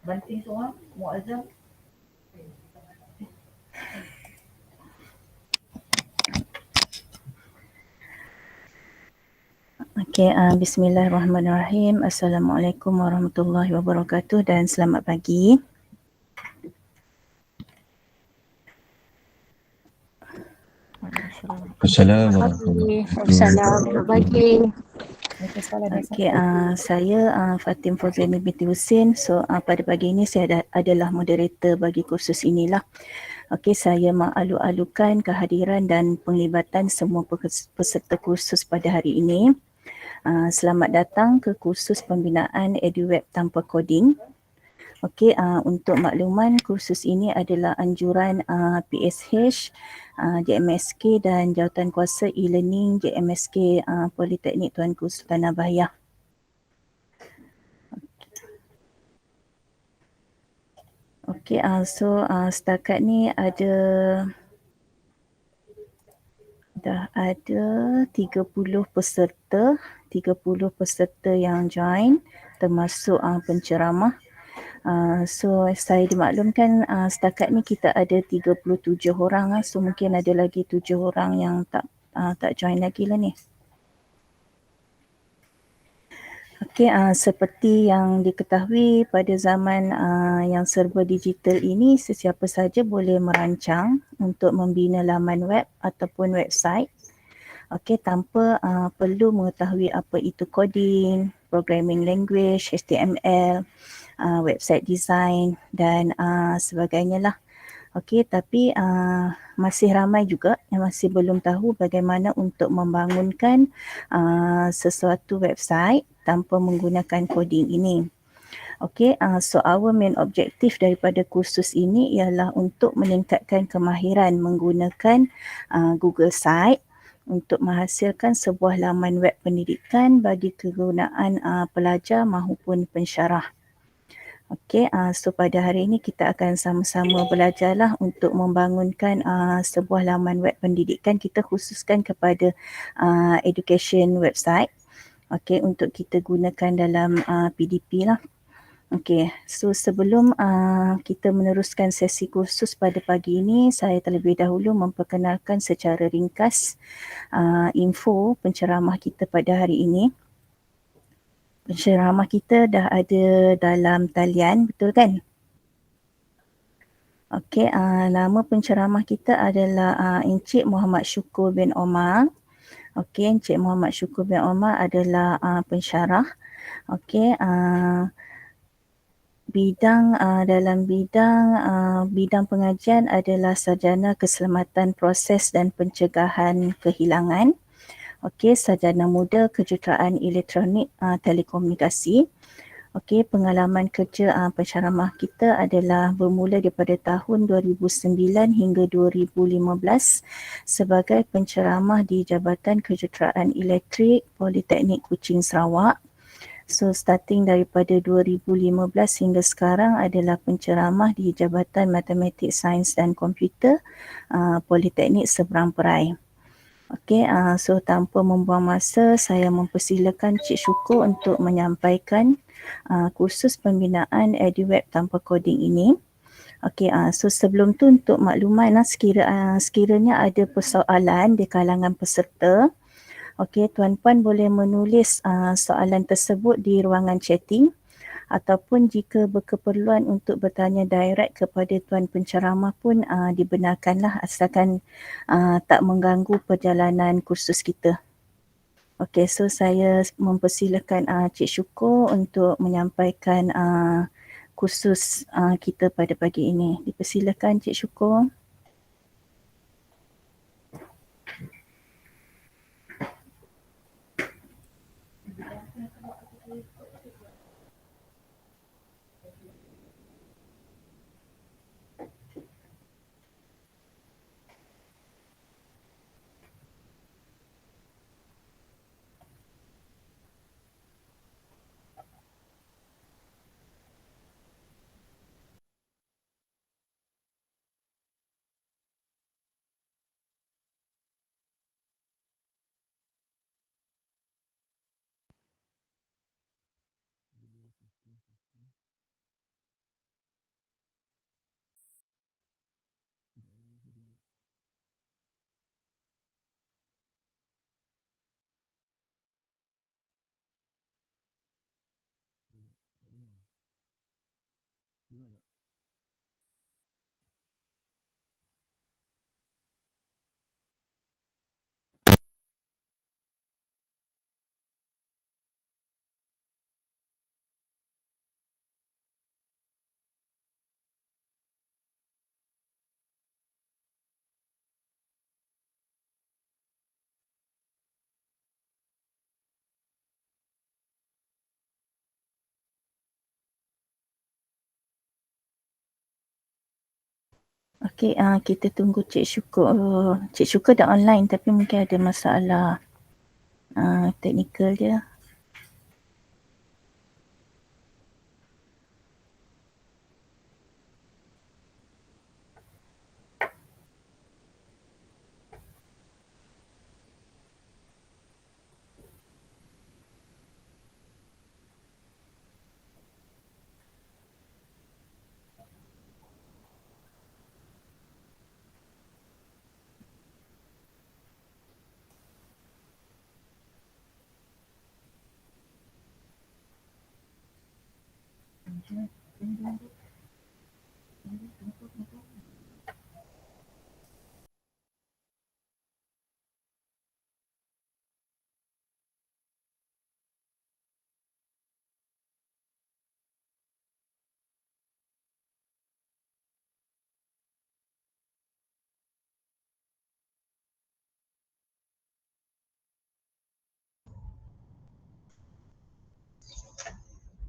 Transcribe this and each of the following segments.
Banting semua, mau azam. Okey, bismillahirrahmanirrahim. Assalamualaikum warahmatullahi wabarakatuh dan selamat pagi. Assalamualaikum warahmatullahi Selamat pagi. Okey, saya Fatim Fauziana binti Husin. So pada pagi ini saya adalah moderator bagi kursus inilah. Okey, saya mengalu-alukan kehadiran dan penglibatan semua peserta kursus pada hari ini. Selamat datang ke kursus pembinaan EduWeb tanpa koding. Okey, untuk makluman kursus ini adalah anjuran PSH, JMSK dan Jawatankuasa e-learning JMSK Politeknik Tuanku Sultan Abahiyah. Okey, setakat ni dah ada 30 peserta yang join termasuk penceramah. So saya dimaklumkan setakat ni kita ada 37 orang. So mungkin ada lagi 7 orang yang tak join lagi lah ni. Okey, seperti yang diketahui pada zaman yang serba digital ini, sesiapa saja boleh merancang untuk membina laman web ataupun website. Okey, tanpa perlu mengetahui apa itu coding, programming language, HTML, website design dan sebagainya lah. Okey, tapi masih ramai juga yang masih belum tahu bagaimana untuk membangunkan sesuatu website tanpa menggunakan coding ini. Okey, so our main objective daripada kursus ini ialah untuk meningkatkan kemahiran menggunakan Google Site untuk menghasilkan sebuah laman web pendidikan bagi kegunaan pelajar maupun pensyarah. Okey, so pada hari ini kita akan sama-sama belajarlah untuk membangunkan sebuah laman web pendidikan. Kita khususkan kepada education website. Okey, untuk kita gunakan dalam PDP lah. Okey, so sebelum kita meneruskan sesi kursus pada pagi ini, saya terlebih dahulu memperkenalkan secara ringkas info penceramah kita pada hari ini. Penceramah kita dah ada dalam talian, betul kan? Okey, nama penceramah kita adalah Encik Muhammad Syukur bin Omar. Okey, Encik Muhammad Syukur bin Omar adalah pensyarah. Okey, dalam bidang pengajian adalah sarjana keselamatan proses dan pencegahan kehilangan. Okey, sarjana muda kejuruteraan elektronik telekomunikasi. Okey, pengalaman kerja penceramah kita adalah bermula daripada tahun 2009 hingga 2015 sebagai penceramah di Jabatan Kejuruteraan Elektrik Politeknik Kuching Sarawak. So starting daripada 2015 hingga sekarang adalah penceramah di Jabatan Matematik, Sains dan Komputer Politeknik Seberang Perai. Okey, so tanpa membuang masa, saya mempersilakan Cik Syukur untuk menyampaikan kursus pembinaan EduWeb tanpa koding ini. Okey, so sebelum tu untuk makluman sekiranya ada persoalan di kalangan peserta, okey, tuan-puan boleh menulis soalan tersebut di ruangan chatting ataupun jika berkeperluan untuk bertanya direct kepada tuan penceramah pun dibenarkanlah asalkan tak mengganggu perjalanan kursus kita. Okey, so saya mempersilakan Cik Syukur untuk menyampaikan kursus kita pada pagi ini. Dipersilakan Cik Syukur. Okey, kita tunggu Cik Syukur. Cik Syukur dah online tapi mungkin ada masalah teknikal dia.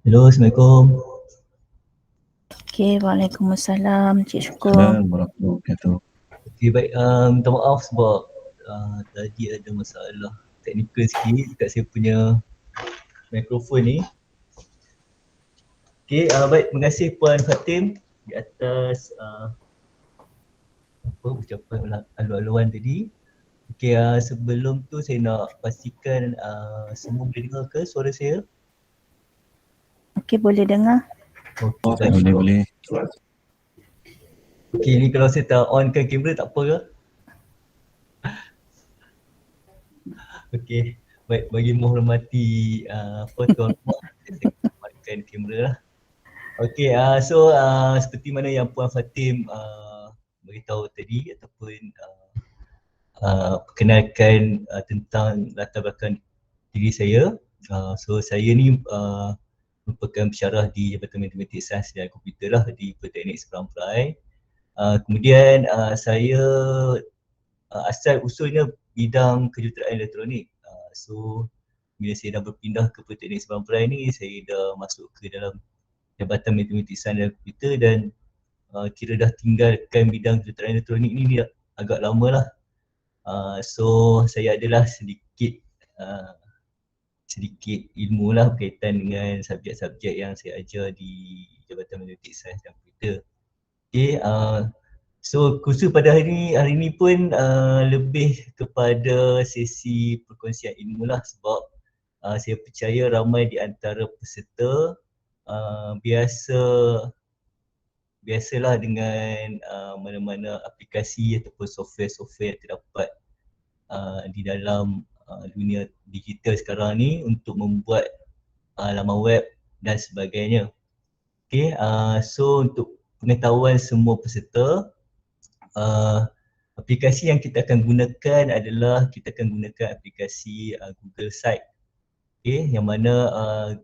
Hello, Assalamualaikum. Okey, Waalaikumsalam Cik Syukur. Assalamualaikum warahmatullahi wabarakatuh. Okay, baik. Minta maaf sebab tadi ada masalah teknikal sikit dekat saya punya mikrofon ni. Okay, baik. Terima kasih Puan Fatim di atas ucapan alu-aluan tadi. Okay, sebelum tu saya nak pastikan semua boleh dengar ke suara saya? Okey, boleh dengar? Okay, baik. Boleh. Okay, ni kalau saya tak onkan kamera tak apa ke? Okay, baik. Bagi menghormati tuan rumah, saya onkan kamera lah. Okay, so seperti mana yang Puan Fatim beritahu tadi ataupun perkenalkan tentang latar belakang diri saya. So saya ni merupakan pensyarah di Jabatan Matematik Sains dan Komputer lah di Politeknik Seberang Perai. Kemudian saya asal usulnya bidang kejuruteraan elektronik. So bila saya dah berpindah ke Politeknik Seberang Perai ni, saya dah masuk ke dalam Jabatan Matematik Sains dan Komputer dan kira dah tinggalkan bidang kejuruteraan elektronik ni dia agak lama lah. So saya adalah sedikit ilmu lah berkaitan dengan subjek-subjek yang saya ajar di Jabatan Matematik Sains dan Komputer. Okay, so kursus pada hari ni pun lebih kepada sesi perkongsian ilmu lah sebab saya percaya ramai di antara peserta biasalah dengan mana-mana aplikasi ataupun software-software yang terdapat di dalam dunia digital sekarang ni untuk membuat laman web dan sebagainya. Okay, so untuk pengetahuan semua peserta, aplikasi yang kita akan gunakan adalah kita akan gunakan aplikasi Google Site. Okay, yang mana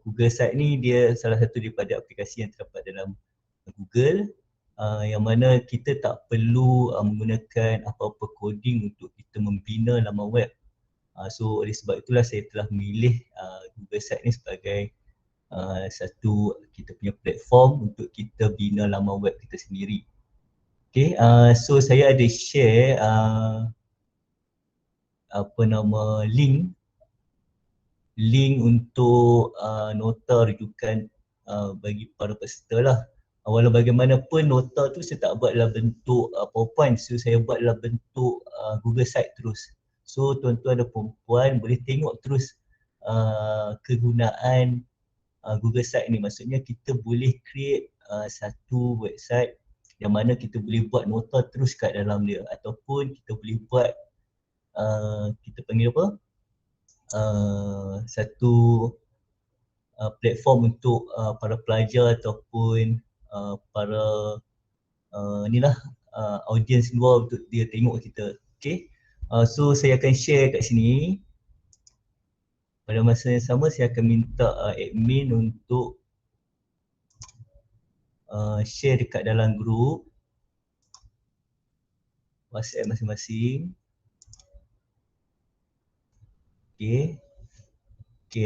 Google Site ni dia salah satu daripada aplikasi yang terdapat dalam Google, yang mana kita tak perlu menggunakan apa-apa coding untuk kita membina laman web. So oleh sebab itulah saya telah memilih Google Site ni sebagai satu kita punya platform untuk kita bina laman web kita sendiri. Okay, so saya ada share link untuk nota rujukan bagi para peserta lah. Walau bagaimanapun nota tu saya tak buat dalam bentuk PowerPoint, so saya buat dalam bentuk Google Site terus. So tuan-tuan dan puan-puan boleh tengok terus kegunaan Google Site ni. Maksudnya kita boleh create satu website yang mana kita boleh buat nota terus kat dalam dia, ataupun kita boleh buat kita panggil apa? Satu platform untuk para pelajar ataupun para audiens luar untuk dia tengok kita. Okay, so saya akan share kat sini. Pada masa yang sama saya akan minta admin untuk share dekat dalam grup WhatsApp masing-masing. Okay,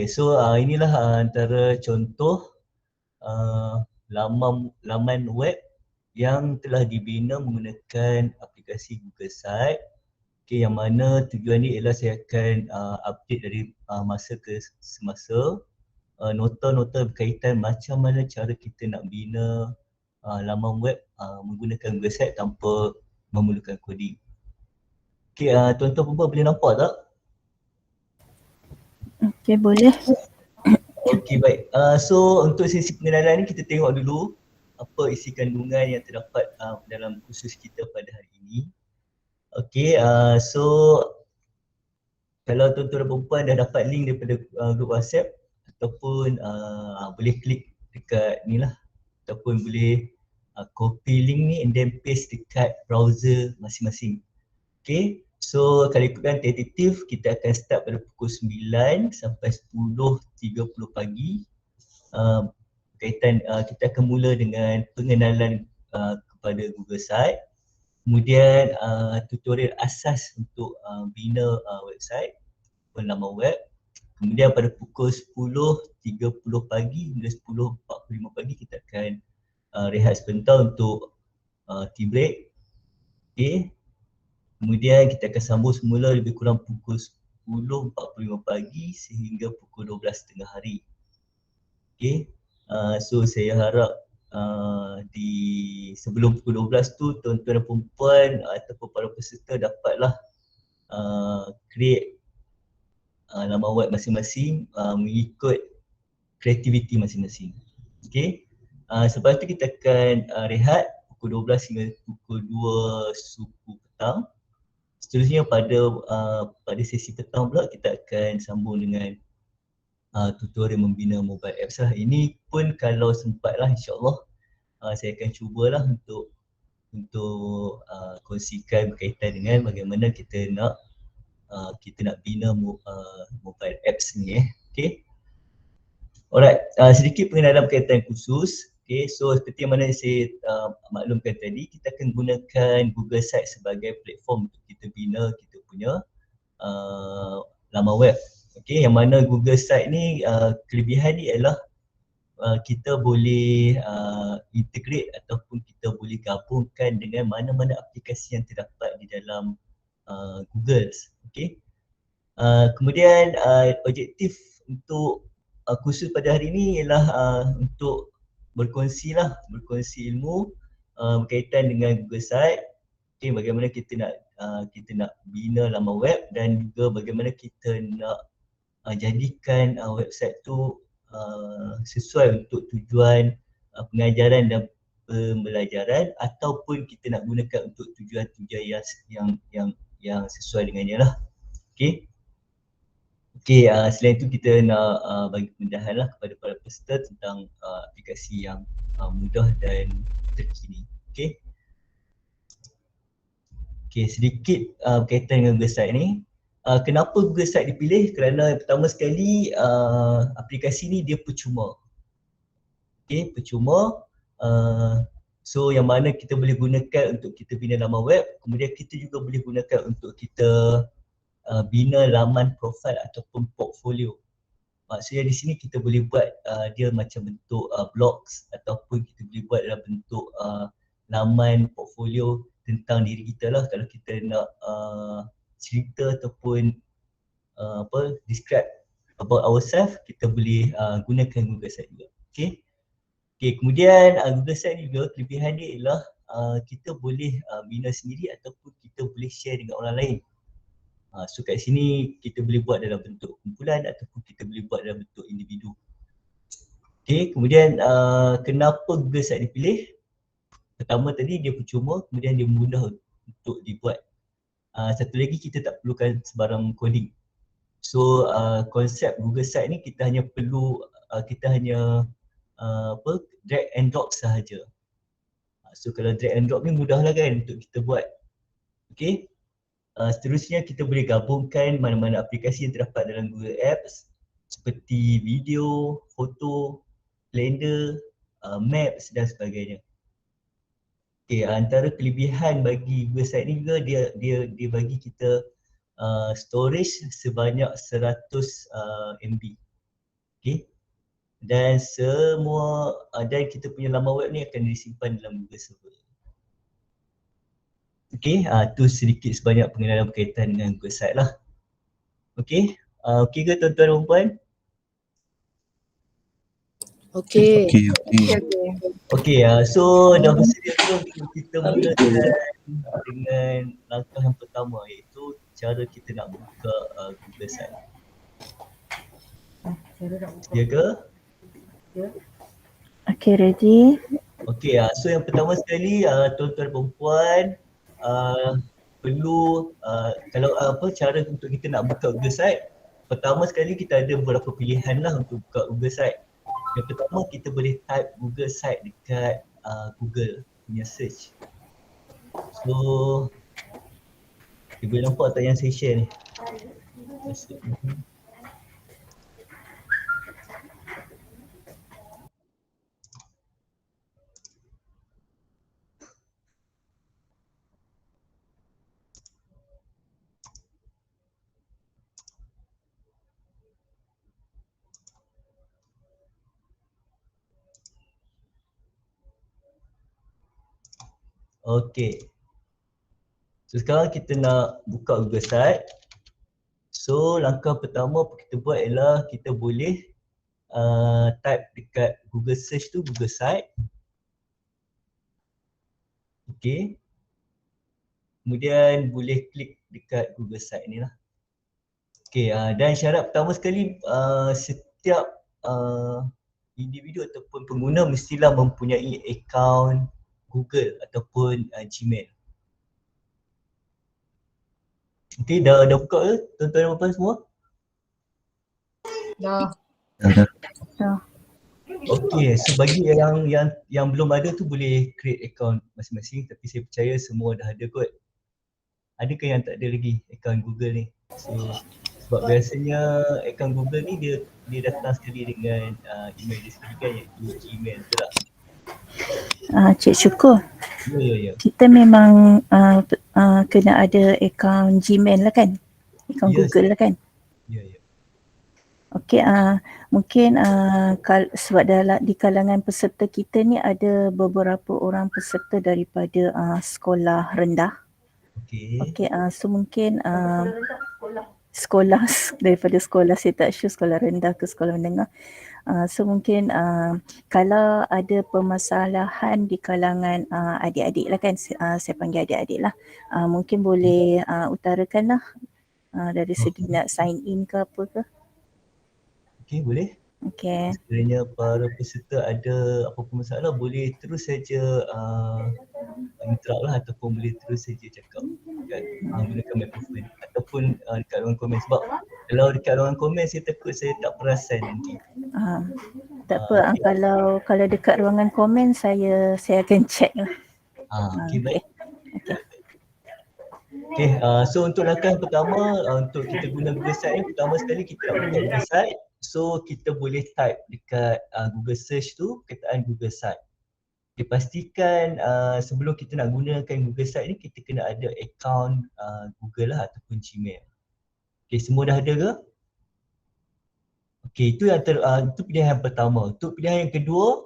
so inilah antara contoh laman web yang telah dibina menggunakan aplikasi Google Site. Okay, yang mana tujuan ni ialah saya akan update dari masa ke semasa nota-nota berkaitan macam mana cara kita nak bina laman web menggunakan Google Site tanpa memerlukan coding. Okay, tuan-tuan perempuan boleh nampak tak? Okey, boleh. Okey, baik. So untuk sesi pengenalan ni kita tengok dulu apa isi kandungan yang terdapat dalam kursus kita pada hari ini. Okey, so kalau tuan-tuan dan perempuan dah dapat link daripada grup WhatsApp ataupun boleh klik dekat ni lah ataupun boleh copy link ni and then paste dekat browser masing-masing. Okay, so kalau ikutkan tentatif kita akan start pada pukul 9 sampai 10.30 pagi. Berkaitan kita akan mula dengan pengenalan kepada Google Site. Kemudian tutorial asas untuk bina website, laman web. Kemudian pada pukul 10.30 pagi hingga 10.45 pagi kita akan rehat sebentar untuk tea break. Okay. Kemudian kita akan sambung semula lebih kurang pukul 10.45 pagi sehingga pukul 12.30 hari. Okay. So saya harap di sebelum pukul 12 tu tuan-tuan dan perempuan ataupun para peserta dapatlah create laman web masing-masing mengikut kreativiti masing-masing. Okay. Selepas tu kita akan rehat pukul 12 hingga pukul 2 suku petang. Seterusnya pada sesi petang pula kita akan sambung dengan tutorial membina mobile apps lah. Ini pun kalau sempat lah insyaAllah saya akan cubalah untuk kongsikan berkaitan dengan bagaimana kita nak bina mobile apps ni Okay. Alright, sedikit pengenalan berkaitan khusus. Okay, so seperti yang mana saya maklumkan tadi, kita akan gunakan Google Site sebagai platform untuk kita bina kita punya laman web. Okay, yang mana Google Site ni kelebihan dia ialah kita boleh integrate ataupun kita boleh gabungkan dengan mana-mana aplikasi yang terdapat di dalam Google. Okay. Kemudian objektif untuk kursus pada hari ini ialah untuk berkongsi ilmu berkaitan dengan Google Site. Okay, bagaimana kita nak bina laman web dan juga bagaimana kita nak jadikan website tu sesuai untuk tujuan pengajaran dan pembelajaran ataupun kita nak gunakan untuk tujuan-tujuan yang sesuai dengannya lah. Okay. Okay, selain itu kita nak bagi kemudahan lah kepada para peserta tentang aplikasi yang mudah dan terkini. Okay. Okay, sedikit berkaitan dengan Google Site ni. Kenapa Google Site dipilih? Kerana pertama sekali aplikasi ni dia percuma. Okay, percuma. So yang mana kita boleh gunakan untuk kita bina laman web, kemudian kita juga boleh gunakan untuk kita bina laman profil ataupun portfolio. Maksudnya di sini kita boleh buat dia macam bentuk blogs ataupun kita boleh buat dalam bentuk laman portfolio tentang diri kita lah. Kalau kita nak cerita ataupun describe about ourselves, kita boleh gunakan Google Site juga. Okay. Okay, kemudian Google Site juga kelebihan dia ialah kita boleh bina sendiri ataupun kita boleh share dengan orang lain. So kat sini kita boleh buat dalam bentuk kumpulan ataupun kita boleh buat dalam bentuk individu. Okay, kemudian kenapa Google Site dipilih? Pertama tadi dia percuma, kemudian dia mudah untuk dibuat. Satu lagi kita tak perlukan sebarang coding. So konsep Google Site ni kita hanya perlu drag and drop sahaja. So kalau drag and drop ni mudah lah kan untuk kita buat. Okay. Seterusnya kita boleh gabungkan mana-mana aplikasi yang terdapat dalam Google Apps seperti video, foto, kalender, maps dan sebagainya. Okay, antara kelebihan bagi Google Site ni juga dia bagi kita storage sebanyak 100 MB. Okay. dan semua dan kita punya laman web ni akan disimpan dalam Google Server. Okey, tu sedikit sebanyak pengenalan berkaitan dengan Google Site lah. Okey, okey ke tuan-tuan dan puan? Okey. Okey, so dah bersedia belum kita mulakan dengan langkah yang pertama, iaitu cara kita nak buka Google Site. Sedia ke? Okay, ready? Okey, so yang pertama sekali tuan-tuan dan puan perlu kalau cara untuk kita nak buka Google Site. Pertama sekali kita ada beberapa pilihan lah untuk buka Google Site. Yang pertama kita boleh type Google Site dekat Google punya search. So kita boleh nampak tak yang saya share ni? Okey. So sekarang kita nak buka Google Site. So langkah pertama apa kita buat ialah kita boleh type dekat Google search tu Google Site. Okey. Kemudian boleh klik dekat Google Site ni lah. Okey, dan syarat pertama sekali setiap individu ataupun pengguna mestilah mempunyai akaun Google ataupun Gmail. Okey, dah buka ke tuan-tuan dan puan semua? Dah. Okey, so bagi yang belum ada tu boleh create account masing-masing, tapi saya percaya semua dah ada kot. Adakah yang tak ada lagi akaun Google ni? So sebab biasanya akaun Google ni dia datang sekali dengan email dia sendiri kan, iaitu Gmail, betul tak? Cik Syukur, Ya. kita memang kena ada akaun Gmail lah kan? Akaun Google lah kan? Ya. Okey, mungkin sebab di kalangan peserta kita ni ada beberapa orang peserta daripada sekolah rendah. Okey, so mungkin sekolah daripada sekolah, saya tak sure sekolah rendah ke sekolah menengah. So mungkin kalau ada permasalahan di kalangan adik-adik lah kan, saya panggil adik-adik lah, mungkin boleh utarakan lah dari segi nak sign in ke apa ke. Okey, boleh. Okey. Sekiranya para peserta ada apa-apa masalah, boleh terus saja interrupt lah ataupun boleh terus saja cakap dekat gunakan mikrofon ataupun dekat ruangan komen, sebab kalau dekat ruangan komen saya takut saya tak perasan nanti. Tak apa, kalau dekat ruangan komen saya akan check lah. Okey, baik. Okey, so untuk langkah yang pertama untuk kita guna Google Site ni, pertama sekali kita nak buka Google Site. So kita boleh type dekat Google search tu perkataan Google Site. Okay, pastikan sebelum kita nak gunakan Google Site ni kita kena ada akaun Google lah ataupun Gmail. Okay, semua dah ada ke? Okay, itu itu pilihan yang pertama. Untuk pilihan yang kedua,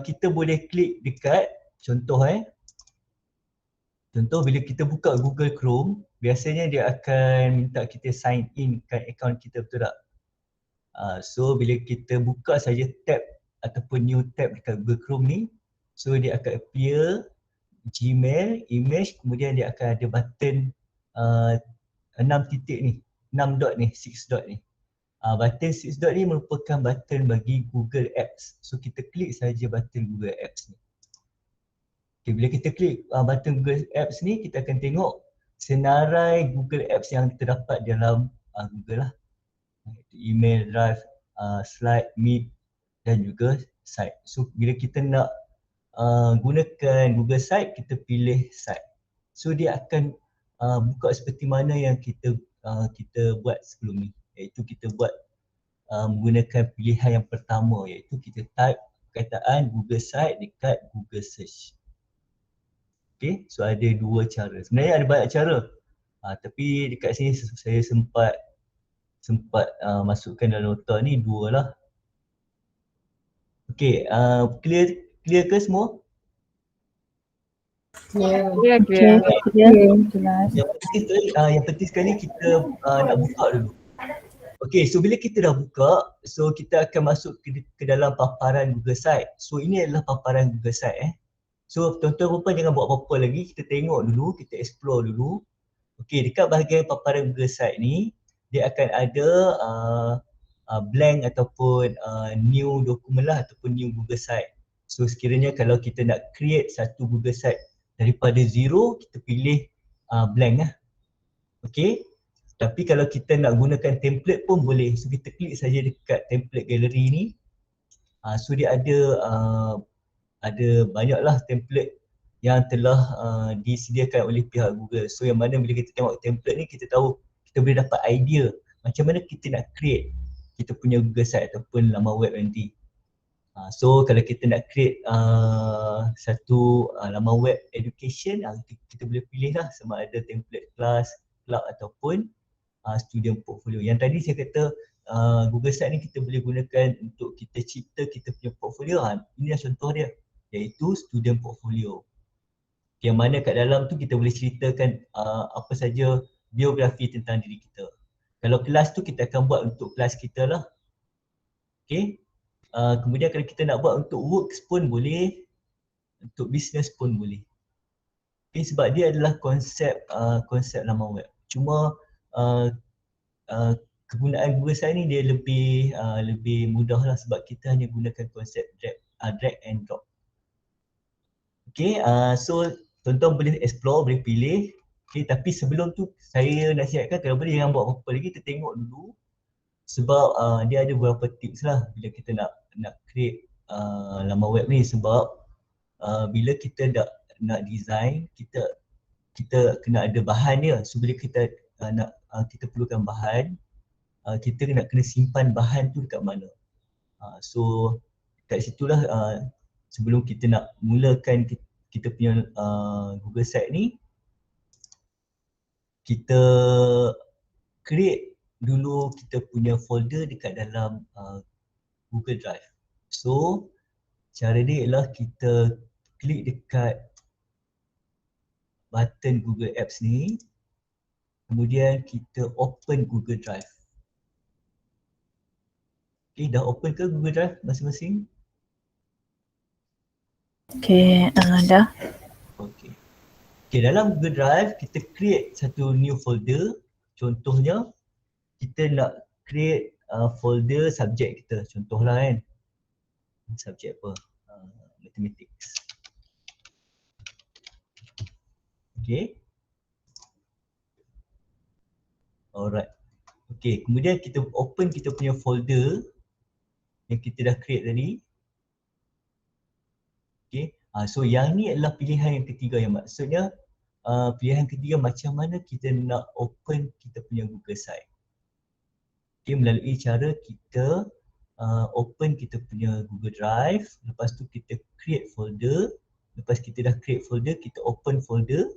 kita boleh klik dekat contoh bila kita buka Google Chrome, biasanya dia akan minta kita sign in kan akaun kita, betul tak? So bila kita buka saja tab ataupun new tab dekat Google Chrome ni, so dia akan appear Gmail, image, kemudian dia akan ada button 6 titik ni, 6 dot ni, 6 dot ni. Button 6 dot ni merupakan button bagi Google Apps. So kita klik saja button Google Apps ni. Okay, bila kita klik button Google Apps ni, kita akan tengok senarai Google Apps yang terdapat dalam Google lah. Email, Drive, Slide, Meet dan juga Site. So bila kita nak gunakan Google Site, kita pilih Site. So dia akan buka seperti mana yang kita buat sebelum ni, iaitu kita buat menggunakan pilihan yang pertama, iaitu kita type perkataan Google Site dekat Google Search. Okay, so ada dua cara. Sebenarnya ada banyak cara, tapi dekat sini saya sempat masukkan dalam nota ni dua lah. Okay, clear ke semua? Clear. Okay, clear, jelas. Yang penting sekali kita nak buka dulu. Okay, so bila kita dah buka, so kita akan masuk ke dalam paparan Google Site. So ini adalah paparan Google Site So tuan-tuan perempuan jangan buat apa-apa lagi, kita tengok dulu, kita explore dulu. Okay, dekat bahagian paparan Google Site ni, dia akan ada blank ataupun new dokumen lah ataupun new Google Site. So sekiranya kalau kita nak create satu Google Site daripada zero, kita pilih blank lah. Okay, tapi kalau kita nak gunakan template pun boleh. So kita klik saja dekat template gallery ni. So dia ada banyaklah template yang telah disediakan oleh pihak Google. So yang mana bila kita tengok template ni kita tahu, kita boleh dapat idea macam mana kita nak create kita punya Google Site ataupun laman web nanti. So kalau kita nak create satu laman web education, kita boleh pilih lah sama ada template class, club ataupun student portfolio. Yang tadi saya kata Google Site ni kita boleh gunakan untuk kita cipta kita punya portfolio. Ini adalah contoh dia, iaitu student portfolio. Yang mana kat dalam tu kita boleh ceritakan apa saja biografi tentang diri kita. Kalau kelas tu kita akan buat untuk kelas kita lah. Okay. Kemudian kalau kita nak buat untuk works pun boleh, untuk business pun boleh. Okay, sebab dia adalah konsep laman web. Cuma kegunaan Google Site ni dia lebih mudah lah sebab kita hanya gunakan konsep drag and drop. Okay, so tuan-tuan boleh explore, boleh pilih. Okay, tapi sebelum tu saya nasihatkan kalau boleh jangan buat apa-apa lagi, kita tengok dulu. Sebab dia ada beberapa tips lah bila kita nak create laman web ni. Sebab bila kita nak design, kita kena ada bahan dia. So bila kita kita perlukan bahan, kita kena simpan bahan tu dekat mana. So kat situlah sebelum kita nak mulakan kita punya Google Site ni, kita create dulu kita punya folder dekat dalam Google Drive. So cara dia ialah kita klik dekat button Google Apps ni, kemudian kita open Google Drive. Okay, dah open ke Google Drive masing-masing? Okay, dah. Okay. Okay, dalam Google Drive kita create satu new folder. Contohnya kita nak create folder subjek kita. Contohlah kan, subjek apa? Mathematics. Okay. Alright. Okay, kemudian kita open kita punya folder yang kita dah create tadi. Okay, so yang ni adalah pilihan yang ketiga, yang maksudnya pilihan ketiga macam mana kita nak open kita punya Google Site. Okay, melalui cara kita open kita punya Google Drive, lepas tu kita create folder, lepas kita dah create folder, kita open folder,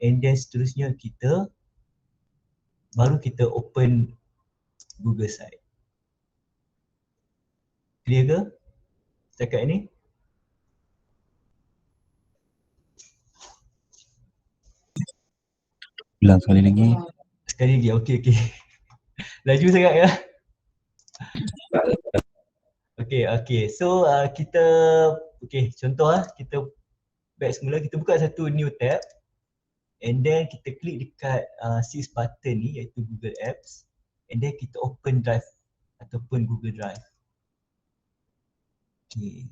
and then seterusnya baru kita open Google Site. Clear ke setakat ini? Ulang sekali lagi. Sekali lagi, okey. Laju sangat ya. Okay. So contoh kita back semula, kita buka satu new tab and then kita klik dekat six button ni iaitu Google Apps, and then kita open Drive ataupun Google Drive. Okay.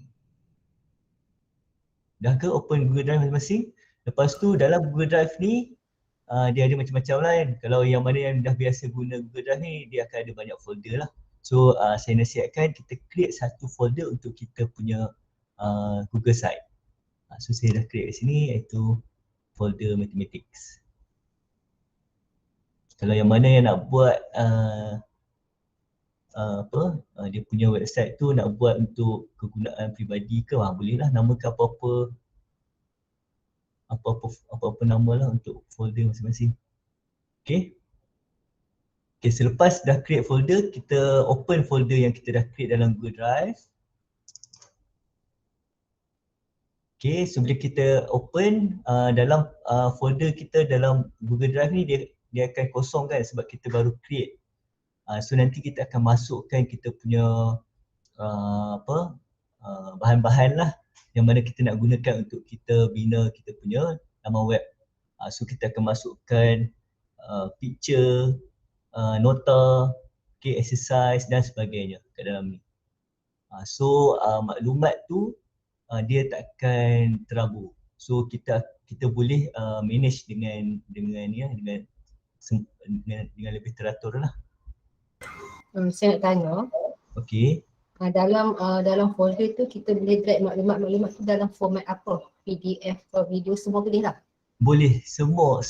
Dah ke open Google Drive masing-masing? Lepas tu dalam Google Drive ni dia ada macam-macam lah kan. Kalau yang mana yang dah biasa guna Google Drive ni, dia akan ada banyak folder lah. So saya nasihatkan kita create satu folder untuk kita punya Google Site. So saya dah create kat sini iaitu folder Mathematics. Kalau yang mana yang nak buat dia punya website tu nak buat untuk kegunaan peribadi ke, boleh lah namakan apa-apa nama lah untuk folder masing-masing. Okay, selepas dah create folder, kita open folder yang kita dah create dalam Google Drive. Okay, so bila kita open dalam folder kita dalam Google Drive ni dia akan kosong kan sebab kita baru create. So nanti kita akan masukkan kita punya bahan-bahan lah yang mana kita nak gunakan untuk kita bina kita punya laman web. So kita akan masukkan picture, nota, okay, exercise dan sebagainya kat dalam ni. So maklumat tu dia takkan terabur. So kita boleh manage dengan lebih teratur lah. Saya nak tanya, Okay. dalam folder tu kita boleh drag maklumat-maklumat tu dalam format apa? PDF atau video semua boleh lah? Boleh, semua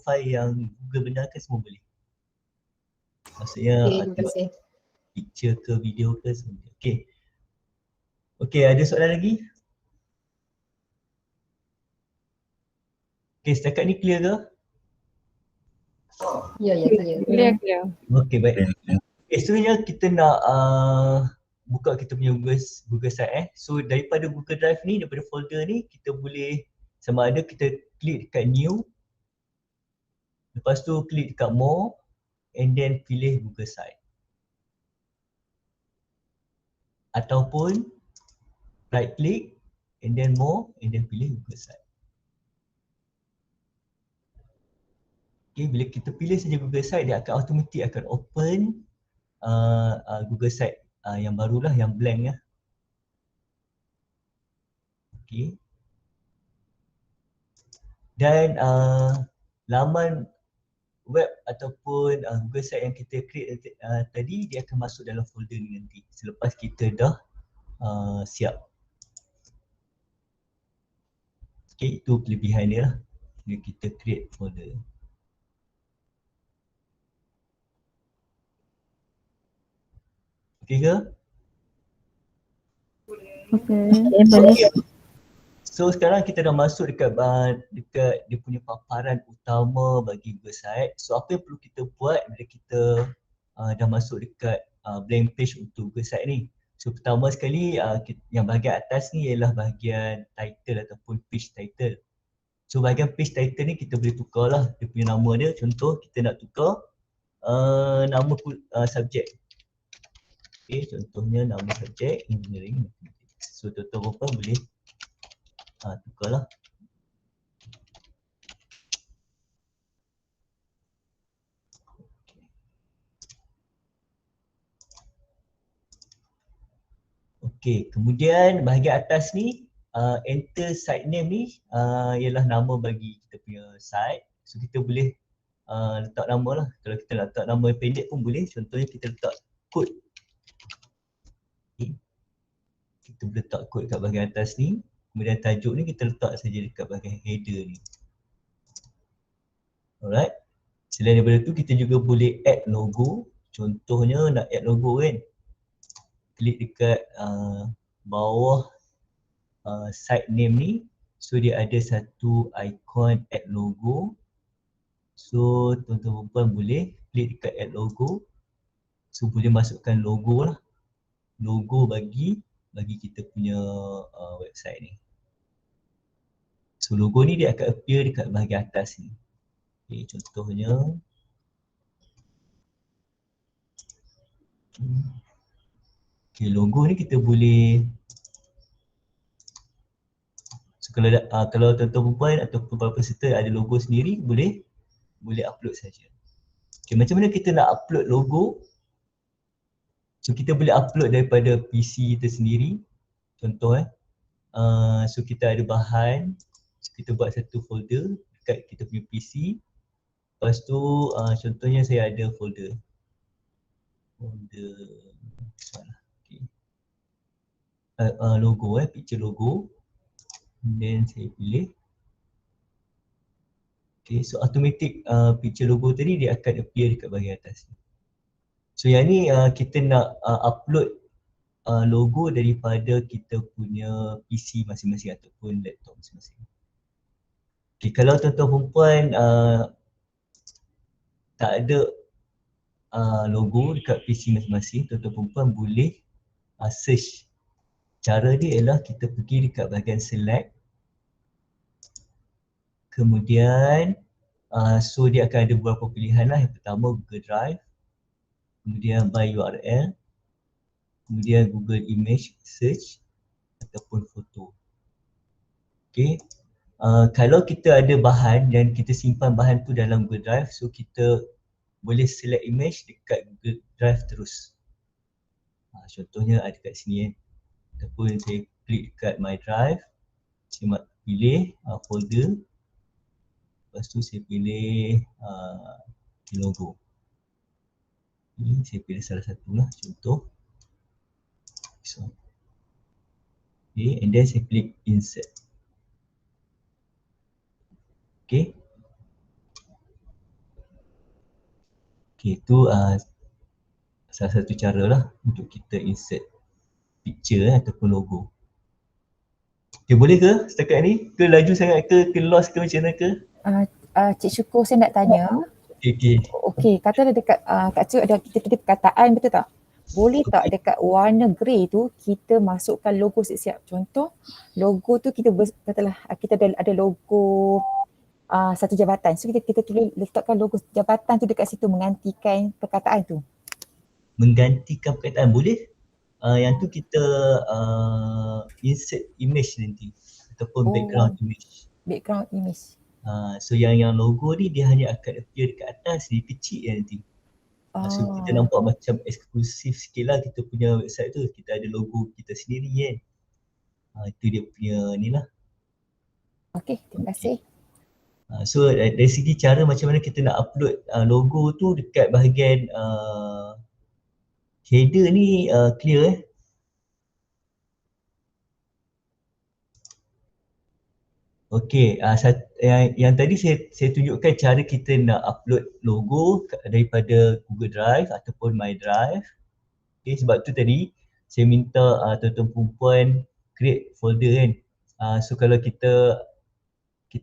file yang Google benarkan semua boleh. Maksudnya Okay, terima kasih. picture ke video ke semua. Okay. Okay, ada soalan lagi? Okay, setakat ni clear ke? Ya, clear. Clear. Okay, baik. Okay, sebenarnya kita nak buka kita punya Google Site So daripada Google Drive ni, daripada folder ni, kita boleh sama ada kita klik dekat new, lepas tu klik dekat more and then pilih Google Site. Ataupun right click and then more and then pilih Google Site. Okay, bila kita pilih saja Google Site, dia akan automatic akan open Google Site yang barulah, yang blank ya. Okay. Dan laman web ataupun Google Site yang kita create tadi, dia akan masuk dalam folder ni nanti selepas kita dah siap. Okay, itu kelebihan dia lah bila kita create folder. Okay ke? Okay, boleh. So sekarang kita dah masuk dekat dia punya paparan utama bagi Google Site. So apa yang perlu kita buat bila kita dah masuk dekat blank page untuk Google Site ni? So pertama sekali yang bahagian atas ni ialah bahagian title ataupun page title. So bahagian page title ni kita boleh tukar lah dia punya nama dia. Contoh kita nak tukar nama subjek. Okay, contohnya nama subjek engineering mathematics. So tuan-tuan puan boleh tukarlah. Okay, kemudian bahagian atas ni enter site name ni ialah nama bagi kita punya site. So kita boleh letak nama lah. Kalau kita nak letak nama pendek pun boleh. Contohnya kita letak kod. Okay. Kita boleh letak kod kat bahagian atas ni. Kemudian tajuk ni kita letak saja dekat bahagian header ni. Alright. Selain daripada tu kita juga boleh add logo. Contohnya nak add logo kan. Klik dekat bawah site name ni. So dia ada satu ikon add logo. So tuan-tuan perempuan boleh klik dekat add logo. So boleh masukkan logo lah. Logo bagi kita punya website ni. So logo ni dia akan appear dekat bahagian atas ni. Okay, contohnya okay, logo ni kita boleh kalau tuan-tuan perempuan ataupun para peserta ada logo sendiri boleh upload saja. Okay, macam mana kita nak upload logo? So kita boleh upload daripada PC kita sendiri. Contoh so kita ada bahan, so kita buat satu folder dekat kita punya PC. Lepas tu contohnya saya ada folder okay. Logo picture logo. Then saya pilih. Okay, so automatic picture logo tadi dia akan appear dekat bahagian atas. So yang ni kita nak upload logo daripada kita punya PC masing-masing ataupun laptop masing-masing. Okay, kalau tuan-tuan perempuan tak ada logo dekat PC masing-masing, tuan-tuan perempuan boleh search cara dia ialah kita pergi dekat bahagian select. Kemudian so dia akan ada beberapa pilihan lah. Yang pertama Google Drive, kemudian by URL, kemudian Google Image Search ataupun foto. Okay. Kalau kita ada bahan dan kita simpan bahan tu dalam Google Drive, so kita boleh select image dekat Google Drive terus. Contohnya ada kat sini ataupun saya klik dekat My Drive, saya pilih folder, lepas tu saya pilih logo. Ini saya pilih salah satu lah, contoh. So, okay, and then saya klik insert. Okay. Okay, itu salah satu cara lah untuk kita insert picture ataupun logo. Okay, boleh ke setakat ni? Ke laju sangat ke lost ke macam mana ke? Cik Syukur, saya nak tanya. Okay. Okey, katalah dekat kat situ ada kita tulis perkataan, betul tak? Boleh tak dekat warna grey tu kita masukkan logo siap-siap? Contoh logo tu katalah kita ada logo satu jabatan. So kita tulis letakkan logo jabatan tu dekat situ menggantikan perkataan tu. Menggantikan perkataan boleh. Yang tu kita insert image nanti ataupun background image. Background image. So yang logo ni dia hanya akan appear dekat atas, dia kecil je nanti. So kita nampak macam eksklusif sikit lah kita punya website tu. Kita ada logo kita sendiri kan. Itu dia punya ni lah. Okey, terima kasih. So dari segi cara macam mana kita nak upload logo tu dekat bahagian header ni clear Okey, yang tadi saya tunjukkan cara kita nak upload logo daripada Google Drive ataupun My Drive. Okey, sebab tu tadi saya minta tuan-tuan perempuan create folder kan. So kalau kita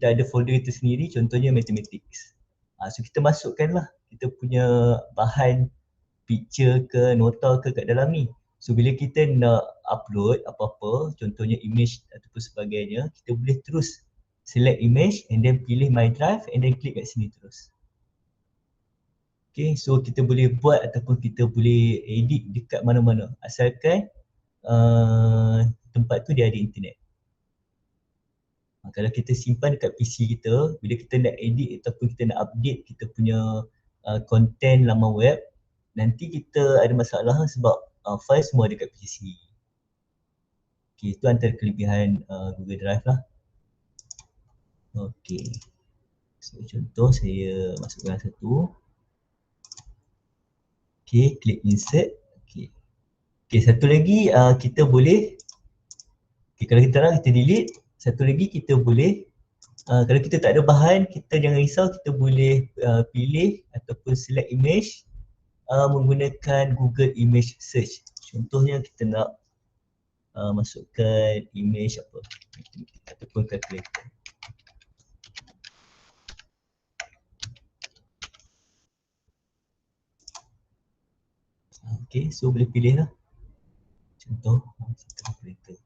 ada folder kita sendiri, contohnya mathematics. So kita masukkanlah kita punya bahan picture ke nota ke kat dalam ni. So bila kita nak upload apa-apa, contohnya image ataupun sebagainya, kita boleh terus select image and then pilih My Drive and then klik kat sini terus. Okay, so kita boleh buat ataupun kita boleh edit dekat mana-mana asalkan tempat tu dia ada internet. Kalau kita simpan dekat PC kita, bila kita nak edit ataupun kita nak update kita punya content laman web, nanti kita ada masalah sebab file semua ada kat PC. Okay, itu antara kelebihan Google Drive lah. Okay, so contoh saya masukkan satu. Okay, klik insert. Okay, satu lagi kita boleh, okay, kalau kita nak kita delete. Satu lagi kita boleh, kalau kita tak ada bahan, kita jangan risau, kita boleh pilih ataupun select image menggunakan Google Image Search. Contohnya kita nak masukkan image apa ataupun calculator. Okay, so boleh pilih lah. Contoh calculator.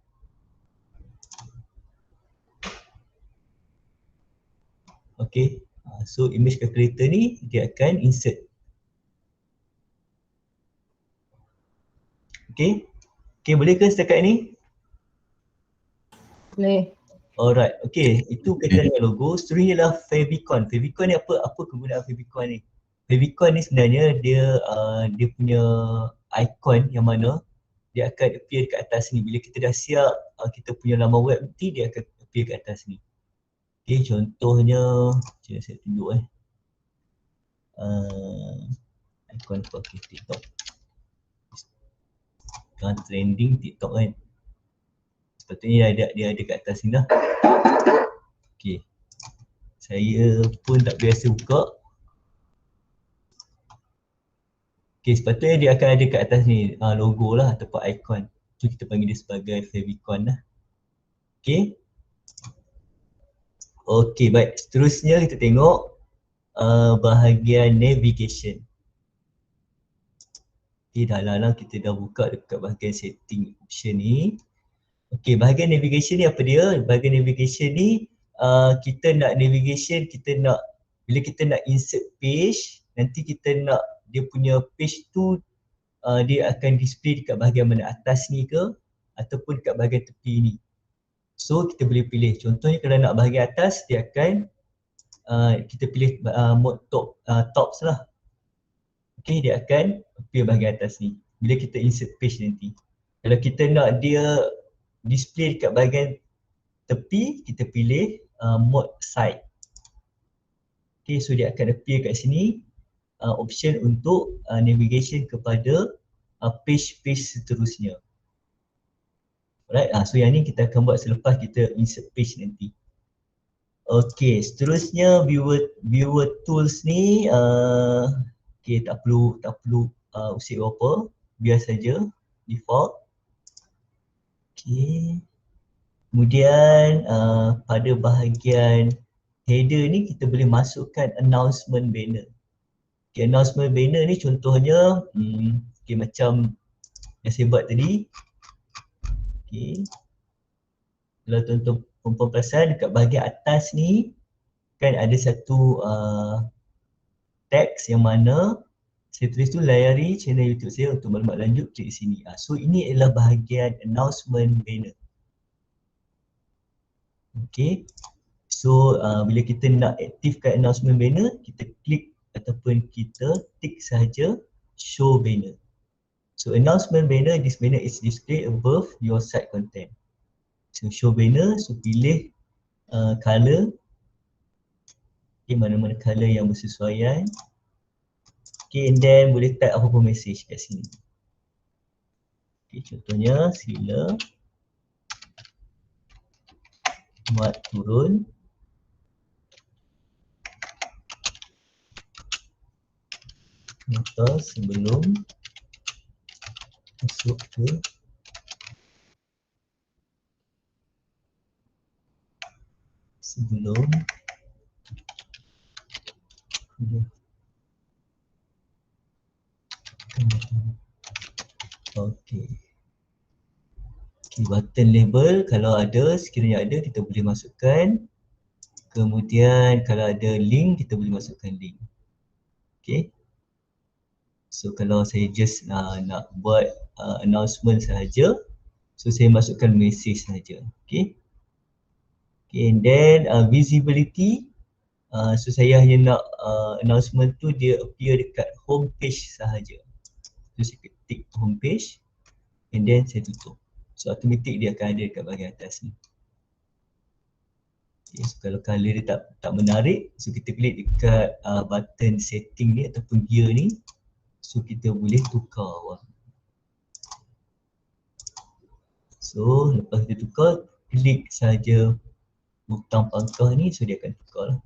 Okay, so image calculator ni dia akan insert. Okay, boleh ke setakat ni? Boleh. Alright, okay, itu berkaitan dengan logo. Seterusnya adalah favicon. Favicon ni apa kegunaan favicon ni? Favicon ni sebenarnya dia punya ikon yang mana dia akan appear kat atas ni. Bila kita dah siap kita punya laman web nanti dia akan appear kat atas ni. Okay, contohnya macam saya tunjuk ikon apa, okay, TikTok. Kan trending TikTok kan. Sepatutnya dia ada kat atas ni dah. Okay, saya pun tak biasa buka. Okay, sepatutnya dia akan ada kat atas ni logo lah ataupun ikon. So kita panggil dia sebagai favicon lah. Okay. Okay, baik. Seterusnya kita tengok bahagian navigation. Okay, dah kita dah buka dekat bahagian setting option ni. Okey, bahagian navigation ni apa dia? Bahagian navigation ni kita nak navigation, bila kita nak insert page, nanti kita nak dia punya page tu dia akan display dekat bahagian mana, atas ni ke ataupun dekat bahagian tepi ni. So kita boleh pilih, contohnya kalau nak bahagian atas dia akan kita pilih mode tops lah. Okay, dia akan appear bahagian atas ni bila kita insert page nanti. Kalau kita nak dia display dekat bahagian tepi, kita pilih mode side. Okay, so dia akan appear kat sini option untuk navigation kepada page-page seterusnya. Alright, so yang ni kita akan buat selepas kita insert page nanti. Okay, seterusnya viewer tools ni okay, tak perlu usik apa, biar saja default. Okay. Kemudian pada bahagian header ni kita boleh masukkan announcement banner. Okay, announcement banner ni contohnya okay, macam yang saya buat tadi. Okay. Kalau tuan-tuan perasan dekat bahagian atas ni kan ada satu teks yang mana saya tulis tu layari channel YouTube saya untuk maklumat lanjut, klik sini. So ini adalah bahagian announcement banner. Okay. So bila kita nak aktifkan announcement banner, kita klik ataupun kita tick sahaja show banner. So announcement banner, this banner is displayed above your site content. So show banner, so pilih color. Okay, mana-mana color yang bersesuaian. Okay, and then boleh type apa-apa message kat sini. Okay, contohnya sila muat turun. Atau sebelum masuk ke okay, button label kalau ada, sekiranya ada kita boleh masukkan. Kemudian kalau ada link kita boleh masukkan link. Okay. So kalau saya just nak buat announcement sahaja, so saya masukkan message sahaja. Okay. Okay, and then visibility, so saya hanya nak announcement tu dia appear dekat home page sahaja. So saya ketik home page and then saya tutup. So automatic dia akan ada dekat bahagian atas ni. Okay, so kalau color dia tak menarik, so kita klik dekat button setting ni ataupun gear ni. So kita boleh tukar warna. So lepas kita tukar, klik saja butang pangkah ni, so dia akan tukar lah.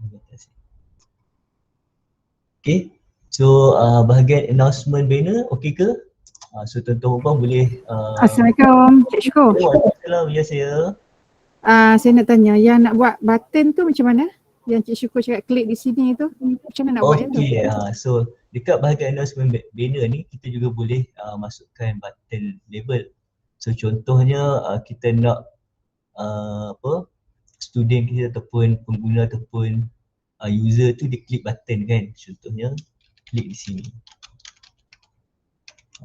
Okay, so bahagian announcement banner okey ke? So tuan-tuan boleh Assalamualaikum, Cik Syukur. Waalaikumsalam, ya saya. Saya nak tanya, yang nak buat button tu macam mana? Yang Cik Syukur cakap klik di sini tu, macam mana nak buat yang tu? Okey, so dekat bahagian announcement banner ni kita juga boleh masukkan button label. So contohnya kita nak student kita ataupun pengguna ataupun user tu dia klik button kan. Contohnya klik di sini.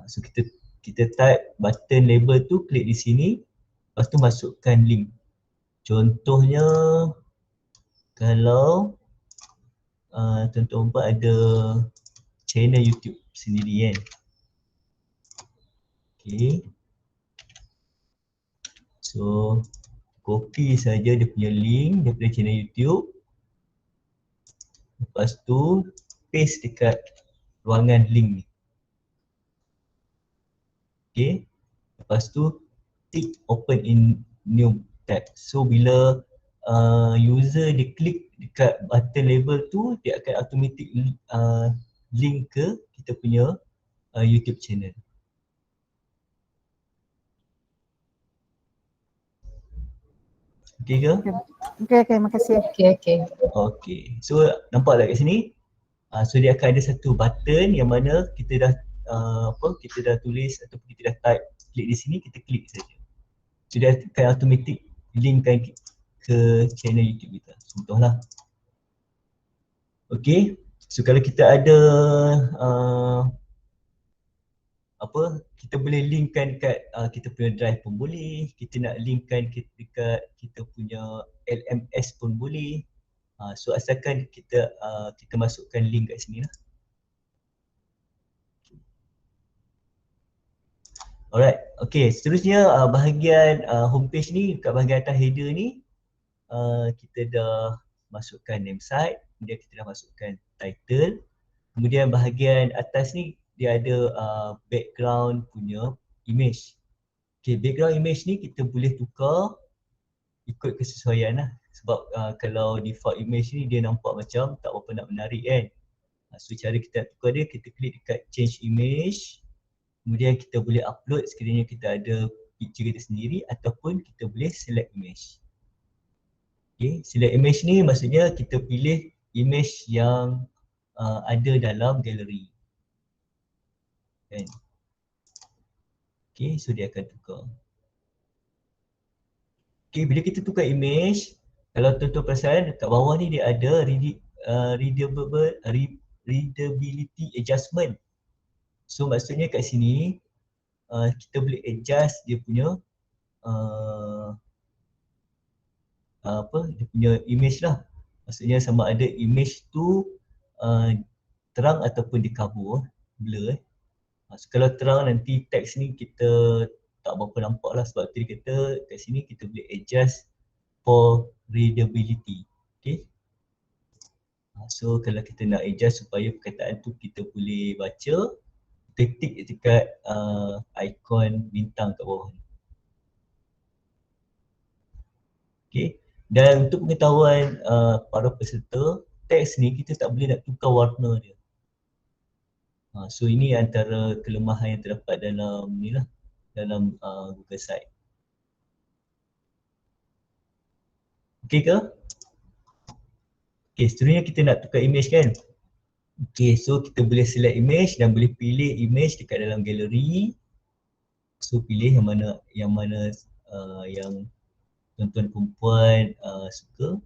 So kita type button label tu, klik di sini, lepas tu masukkan link. Contohnya kalau tuan-tuan ada channel YouTube sendiri kan. Okay. So copy saja dia punya link daripada channel YouTube. Lepas tu paste dekat ruangan link ni. Okay. Lepas tu tick open in new tab. So bila user dia klik dekat button label tu, dia akan automatic link ke kita punya YouTube channel. Okay ke? Okay, makasih. Okay. So nampak tak kat sini? So dia akan ada satu button yang mana kita dah kita dah tulis ataupun kita dah type klik di sini, kita klik saja. So dia akan automatic linkkan ke channel YouTube kita. Contohlah. Okay, so kalau kita ada kita boleh linkkan dekat kita punya drive pun boleh, kita nak linkkan dekat kita punya LMS pun boleh. So asalkan kita masukkan link kat sini lah. Alright, okay, seterusnya bahagian homepage ni, kat bahagian atas header ni kita dah masukkan name site, kemudian kita dah masukkan title, kemudian bahagian atas ni dia ada background punya image. Okay, background image ni kita boleh tukar ikut kesesuaian lah. Sebab kalau default image ni dia nampak macam tak berapa nak menarik kan. So cara kita nak tukar dia, kita klik dekat change image, kemudian kita boleh upload sekiranya kita ada picture kita sendiri, ataupun kita boleh select image. Okay, select image ni maksudnya kita pilih image yang ada dalam gallery. Kan? Okay, so dia akan tukar. Okay, bila kita tukar image, kalau tuan-tuan perasan kat bawah ni dia ada readability adjustment. So maksudnya kat sini kita boleh adjust dia punya dia punya image lah. Maksudnya sama ada image tu terang ataupun di cover, blur. So kalau terang nanti teks ni kita tak berapa nampak lah, sebab tadi kata kat sini kita boleh adjust for readability. Okay. So kalau kita nak adjust supaya perkataan tu kita boleh baca, kita tik dekat ikon bintang kat bawah ni. Okay. Dan untuk pengetahuan para peserta, teks ni kita tak boleh nak tukar warna dia. So ini antara kelemahan yang terdapat dalam ni lah, dalam Google Site. Okay ke? Okay, seterusnya kita nak tukar image kan? Okay, so kita boleh select image dan boleh pilih image dekat dalam gallery. So pilih yang mana yang tuan-tuan perempuan suka.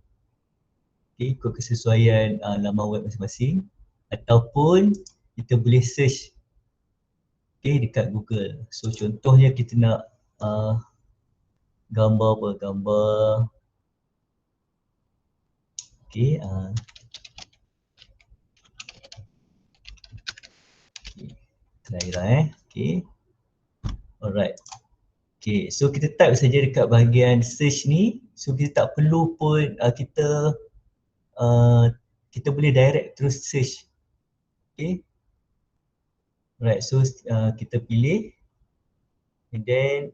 Okay, ikut kesesuaian laman web masing-masing, ataupun kita boleh search dekat Google. So contohnya kita nak gambar apa? Gambar kelahiran alright. Okay, so kita type saja dekat bahagian search ni. So kita tak perlu pun kita boleh direct terus search. Okay. Alright, so kita pilih and then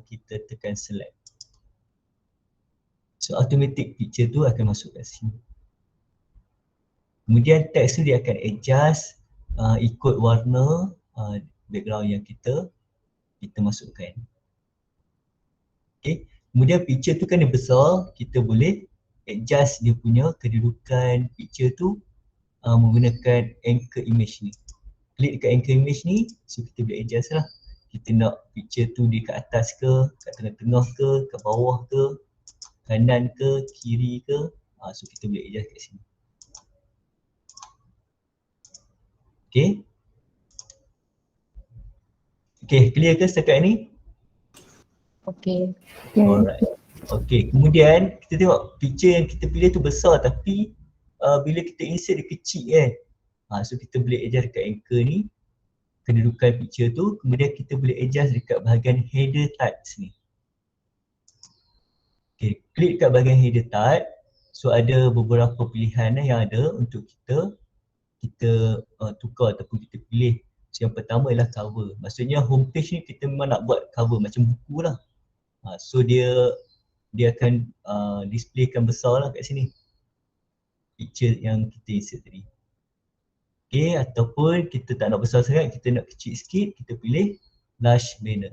kita tekan select. So automatic picture tu akan masuk kat sini. Kemudian teks tu dia akan adjust ikut warna background yang kita masukkan. Okay. Kemudian picture tu kan dia besar, kita boleh adjust dia punya kedudukan picture tu menggunakan anchor image ni. Klik dekat anchor image ni, so kita boleh adjust lah. Kita nak picture tu di kat atas ke, kat tengah-tengah ke, kat bawah ke, kanan ke, kiri ke, so kita boleh adjust kat sini. Okay. Okay, clear ke setakat ni? Okay. Alright. Okay, kemudian kita tengok picture yang kita pilih tu besar, tapi bila kita insert dia kecil kan. So kita boleh adjust dekat anchor ni, kedudukan picture tu, kemudian kita boleh adjust dekat bahagian header types ni. Okay, klik dekat bahagian header type. So ada beberapa pilihan yang ada untuk kita tukar ataupun kita pilih. So yang pertama ialah cover. Maksudnya homepage ni kita memang nak buat cover macam buku lah. So dia akan displaykan besar lah kat sini picture yang kita insert tadi. Okay, ataupun kita tak nak besar sangat, kita nak kecil sikit, kita pilih large banner.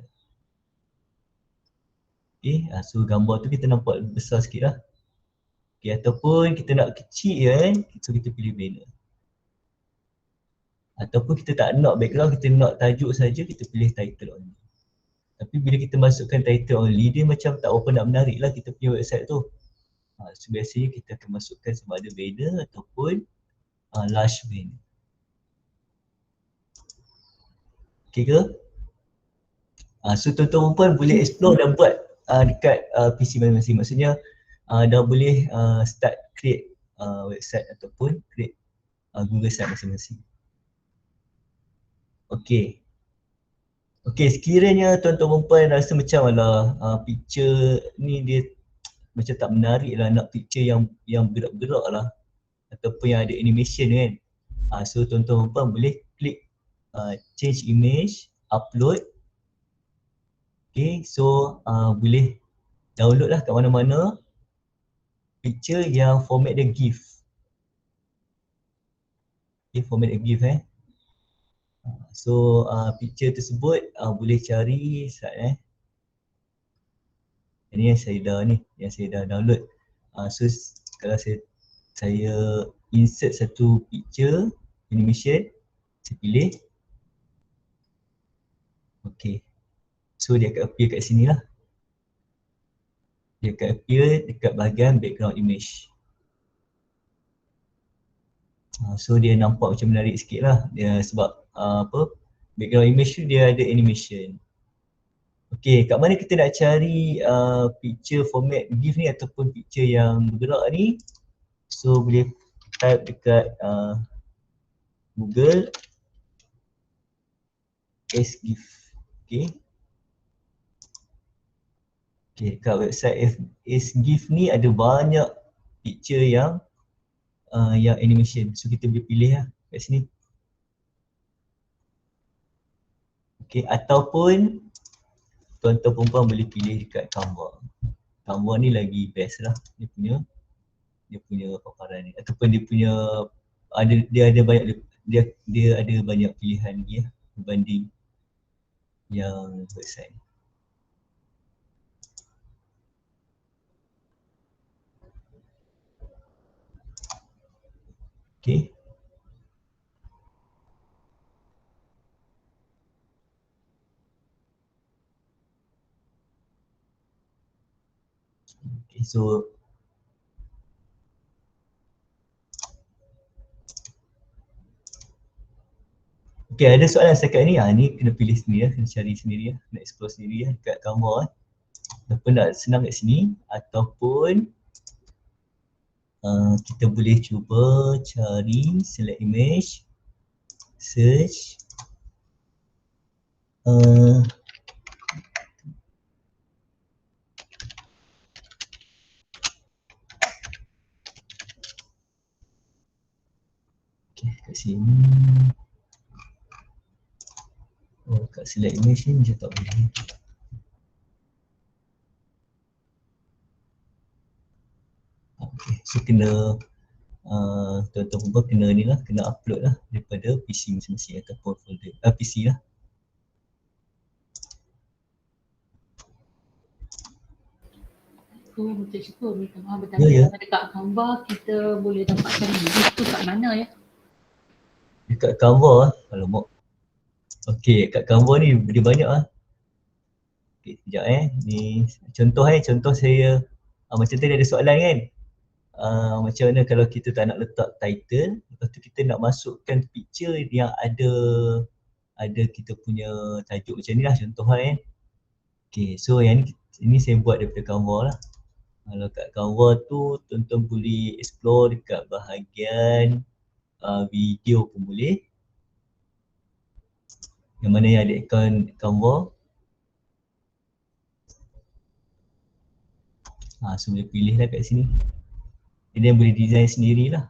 Okay, so gambar tu kita nampak besar sikit lah. Okay, ataupun kita nak kecil kan, so kita pilih banner. Ataupun kita tak nak background, kita nak tajuk saja, kita pilih title only. Tapi bila kita masukkan title only, dia macam tak open nak menarik lah kita punya website tu. So biasanya kita akan masukkan sama ada banner ataupun large banner. Okay ke? So tuan-tuan perempuan boleh explore dan buat dekat PC masing-masing. Maksudnya dah boleh start create website ataupun create Google site masing-masing. Okay. Okay, sekiranya tuan-tuan perempuan rasa macam picture ni dia macam tak menarik lah, nak picture yang gerak-gerak lah ataupun yang ada animation kan. So tuan-tuan perempuan boleh klik change image, upload. Okay, so boleh download lah kat mana-mana picture yang format dia GIF. Okay, format dia GIF So picture tersebut boleh cari ini yang saya dah download. So kalau saya insert satu picture animation, saya pilih. Okay. So dia akan appear kat sini lah. Dia akan appear dekat bahagian background image. So dia nampak macam menarik sikit lah. Dia sebab background image tu dia ada animation. Okay, kat mana kita nak cari picture format GIF ni ataupun picture yang bergerak ni. So boleh type dekat Google SGIF. Okay. Okay, kat website SGIF ni ada banyak picture yang animation. So kita boleh pilih lah kat sini. Okay, ataupun tuan-tuan perempuan boleh pilih dekat Canva. Canva ni lagi best lah dia punya paparan ni, ataupun dia ada banyak pilihan lagi lah berbanding yang website. Okay. Okay, so okay, ada soalan setakat ni, ni kena pilih sendiri lah, kena cari sendiri lah, nak explore sendiri lah dekat Canva ataupun nak senang kat sini, ataupun kita boleh cuba cari select image, search okay, kat sini. Oh, kat select image ni macam tak boleh. Okay, so kena tuan-tuan perempuan kena ni lah, kena upload lah daripada PC masing-masing ataupun folder PC lah. Betul syukur minta maaf bertanya dekat Canva kita boleh dapatkan GIF tu kat mana ya? Dekat Canva alamak. Okey, kat Canva ni dia banyak lah. Okey, sekejap ni contoh saya macam tadi ada soalan kan. Macam mana kalau kita tak nak letak title, lepas tu kita nak masukkan picture yang ada kita punya tajuk macam ni lah contoh kan. Okay, so yang ini saya buat daripada Canva lah. Kalau kat Canva tu tuan-tuan boleh explore dekat bahagian video pun boleh. Yang mana yang ada akaun Canva. So boleh pilih lah kat sini. Dia boleh design sendirilah.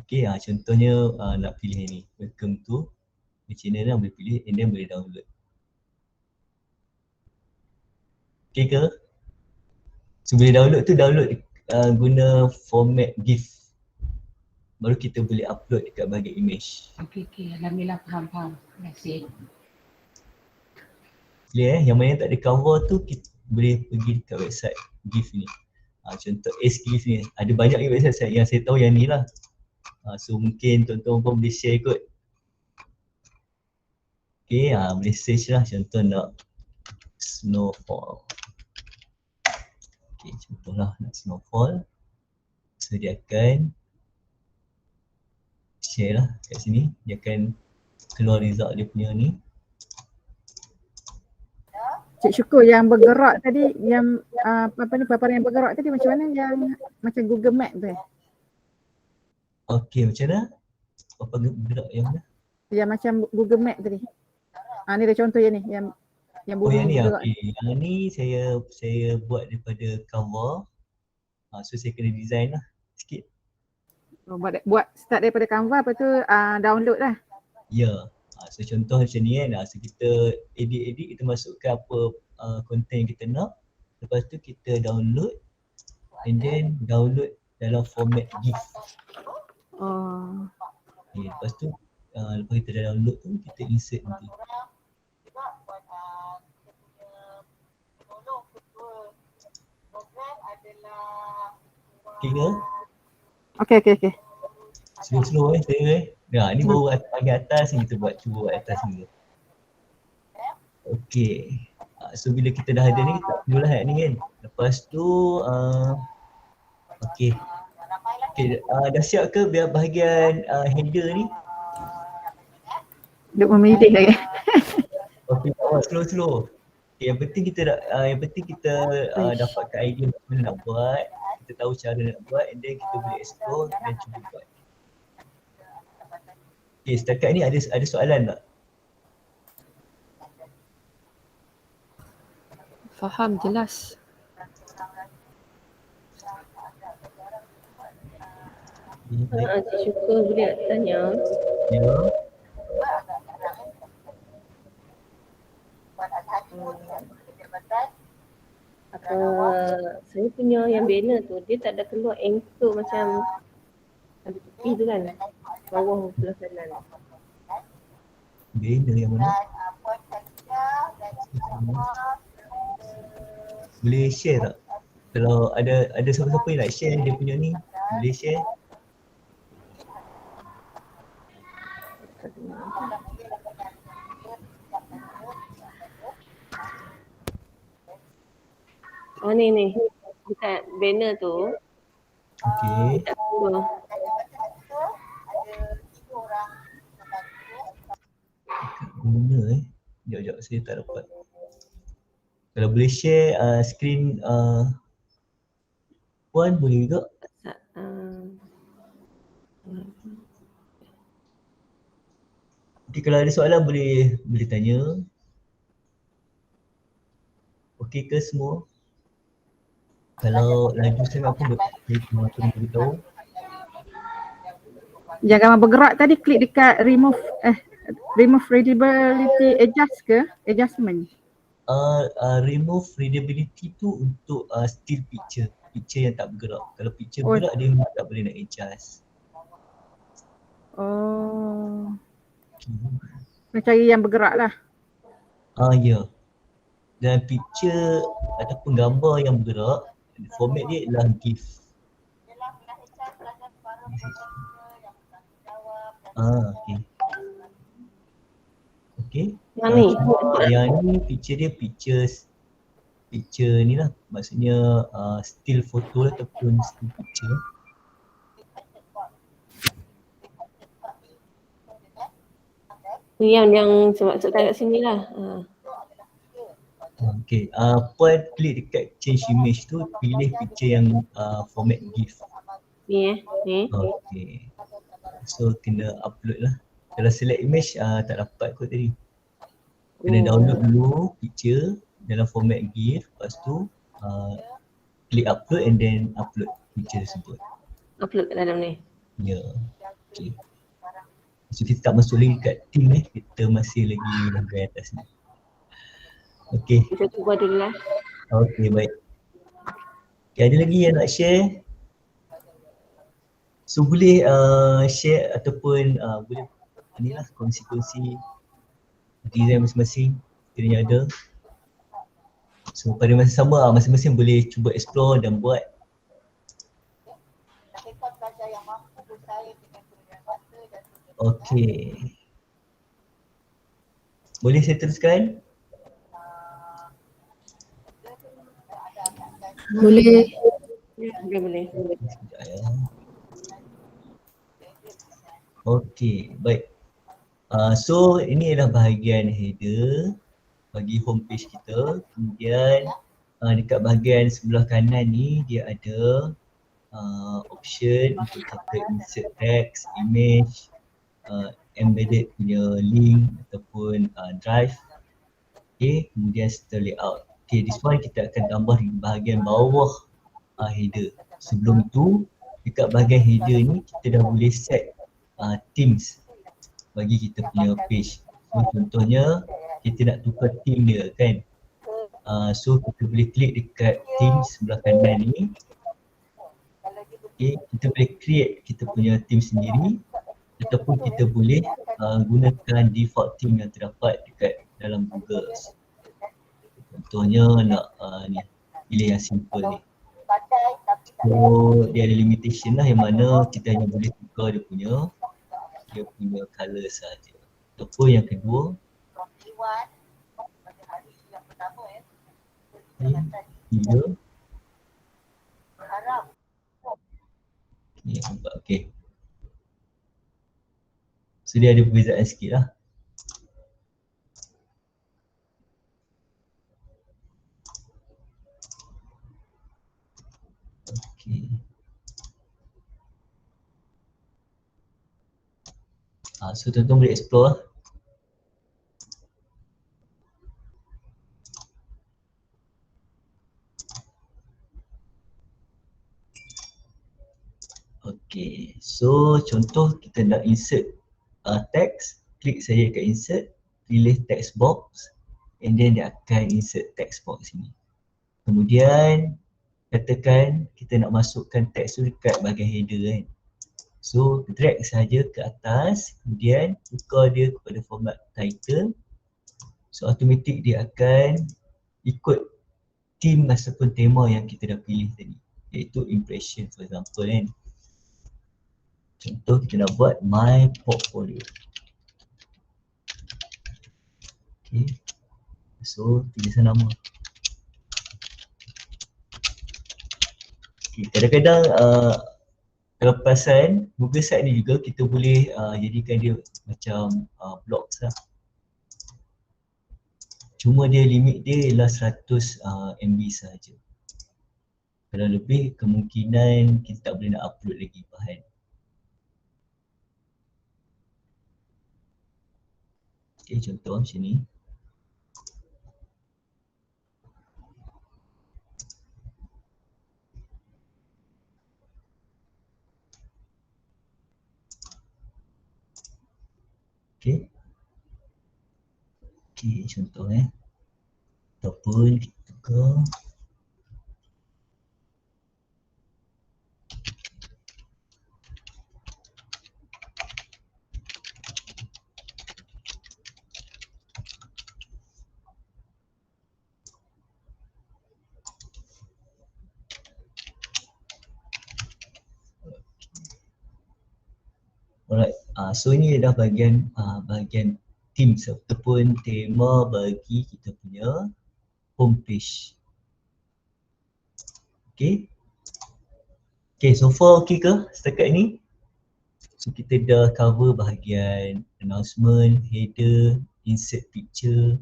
Okay, contohnya nak pilih ni, welcome to the channel lah, boleh pilih and then boleh download. Okay ke? So boleh download tu guna format GIF. Baru kita boleh upload dekat bahagian image. Okay, alhamdulillah faham. Terima kasih. Clear yang mana tak ada Canva tu kita boleh pergi dekat website GIF ni. Contoh SGIF ni, ada banyak website yang saya tahu yang ni lah. So mungkin tuan-tuan pun boleh share kot. Okay, boleh search lah, contoh nak snowfall. Okay, contohlah nak snowfall. So dia akan share lah kat sini, dia akan keluar result dia punya ni. Cik Syukur yang bergerak tadi, yang apa ni paparan yang bergerak tadi macam mana, yang macam Google Map tu? Okay, macam mana? Apa gerak yang mana? Yang macam Google Map tadi. Ni ada contoh yang ni, yang Oh bunyi yang ni, bergerak. okay. Yang ni saya buat daripada Canva. So saya kena design lah sikit. Buat start daripada Canva, lepas tu download lah. Ya. So contoh macam ni kan. So kita edit, kita masukkan apa content yang kita nak. Lepas tu kita download and then download dalam format GIF. Oh. Okay, lepas tu lepas kita dah download tu kita insert nanti. Okay ke? Okay. Slow saya ni baru bahagian atas ni, kita cuba buat atas ni. Okay. So bila kita dah ada ni, kita perlulah ni kan. Lepas tu okay. Dah siap ke biar bahagian header ni? Duk memilih lagi. Okay, slow. Okay, yang penting kita dapatkan idea macam mana nak buat, kita tahu cara nak buat, and then kita boleh explore dan cuba buat. Okay, setakat ni ada soalan tak? Faham, jelas. Cik Syukur boleh tanya? Ya. Saya punya yang banner tu, dia tak ada keluar anchor macam ada tepi tu kan, bawah belah kanan. Banner yang mana? Boleh share tak? Kalau ada siapa-siapa yang nak share dia punya ni, boleh share. Oh ni dekat banner tu. Okay. Tak keluar. Mana Sekejap saya tak dapat. Kalau boleh share screen Puan boleh juga. Okay, kalau ada soalan boleh tanya. Okey ke semua? Kalau laju sangat pun boleh beritahu. Yang gambar bergerak tadi klik dekat remove readability adjustment. Remove readability tu untuk still picture yang tak bergerak. Kalau picture bergerak dia tak boleh nak adjust. Oh. Cari yang bergerak lah. Ya. Dan picture ataupun gambar yang bergerak, format dia adalah GIF. Okay. Yang ni picture ni lah, maksudnya still photo ataupun still picture. Ni yang masukkan kat sini lah. Okay, Puan klik dekat change image tu, pilih picture yang format GIF. Ni. Okay. So kena upload lah. Kalau select image tak dapat kot tadi. Kena download dulu picture dalam format GIF, lepas tu klik upload and then upload picture tersebut. Upload kat dalam ni. Ya. Okay. So kita tak masuk lagi kat team kita masih lagi bahagian atas ni. Okay. Kita cuba dulu lah. Okay, baik. Okay, ada lagi yang nak share? So boleh share ataupun boleh inilah kongsi-kongsi design masing-masing kiranya ada. So pada masa sama masing-masing boleh cuba explore dan buat. Okay. Boleh saya teruskan? Boleh. Ya, boleh. Sekejap ya. Okey, baik. So ini adalah bahagian header bagi homepage kita. Kemudian dekat bahagian sebelah kanan ni dia ada option untuk kita insert text, image, embedded punya link ataupun drive. Okay, kemudian setelah layout. Okay, this one kita akan tambah di bahagian bawah header. Sebelum itu, dekat bahagian header ni kita dah boleh set themes bagi kita punya page. So contohnya kita nak tukar theme dia kan. So kita boleh klik dekat theme sebelah kanan ni. Okay, kita boleh create kita punya theme sendiri ataupun kita boleh gunakan default theme yang terdapat dekat dalam Google. Contohnya nak ni, pilih yang simple ni. So dia ada limitation lah yang mana kita hanya boleh tukar dia punya colour sahaja. Ataupun yang kedua, tiga. Ni nampak, okay. So dia ada perbezaan sikit lah. Okay. So tuan-tuan boleh explore lah. Okay, so contoh kita nak insert text, klik saja kat insert, pilih text box and then dia akan insert text box sini. Kemudian katakan kita nak masukkan teks tu dekat bahagian header kan. So drag saja ke atas, kemudian tukar dia kepada format title. So automatik dia akan ikut theme ataupun tema yang kita dah pilih tadi, iaitu impression for example kan. Contoh kita nak buat my portfolio. Okay, so tulisan nama. Okay, kadang-kadang kalau perasan Google Site ni juga kita boleh jadikan dia macam blocks lah. Cuma dia limit dia ialah 100 MB sahaja. Kalau lebih kemungkinan kita tak boleh nak upload lagi bahan. Okay, contoh macam ni. Okay. Okay, contoh ataupun kita tukar. Alright, so ini adalah bahagian themes ataupun tema bagi kita punya homepage. Okay. Okay, so far okay ke setakat ni? So kita dah cover bahagian announcement, header, insert picture,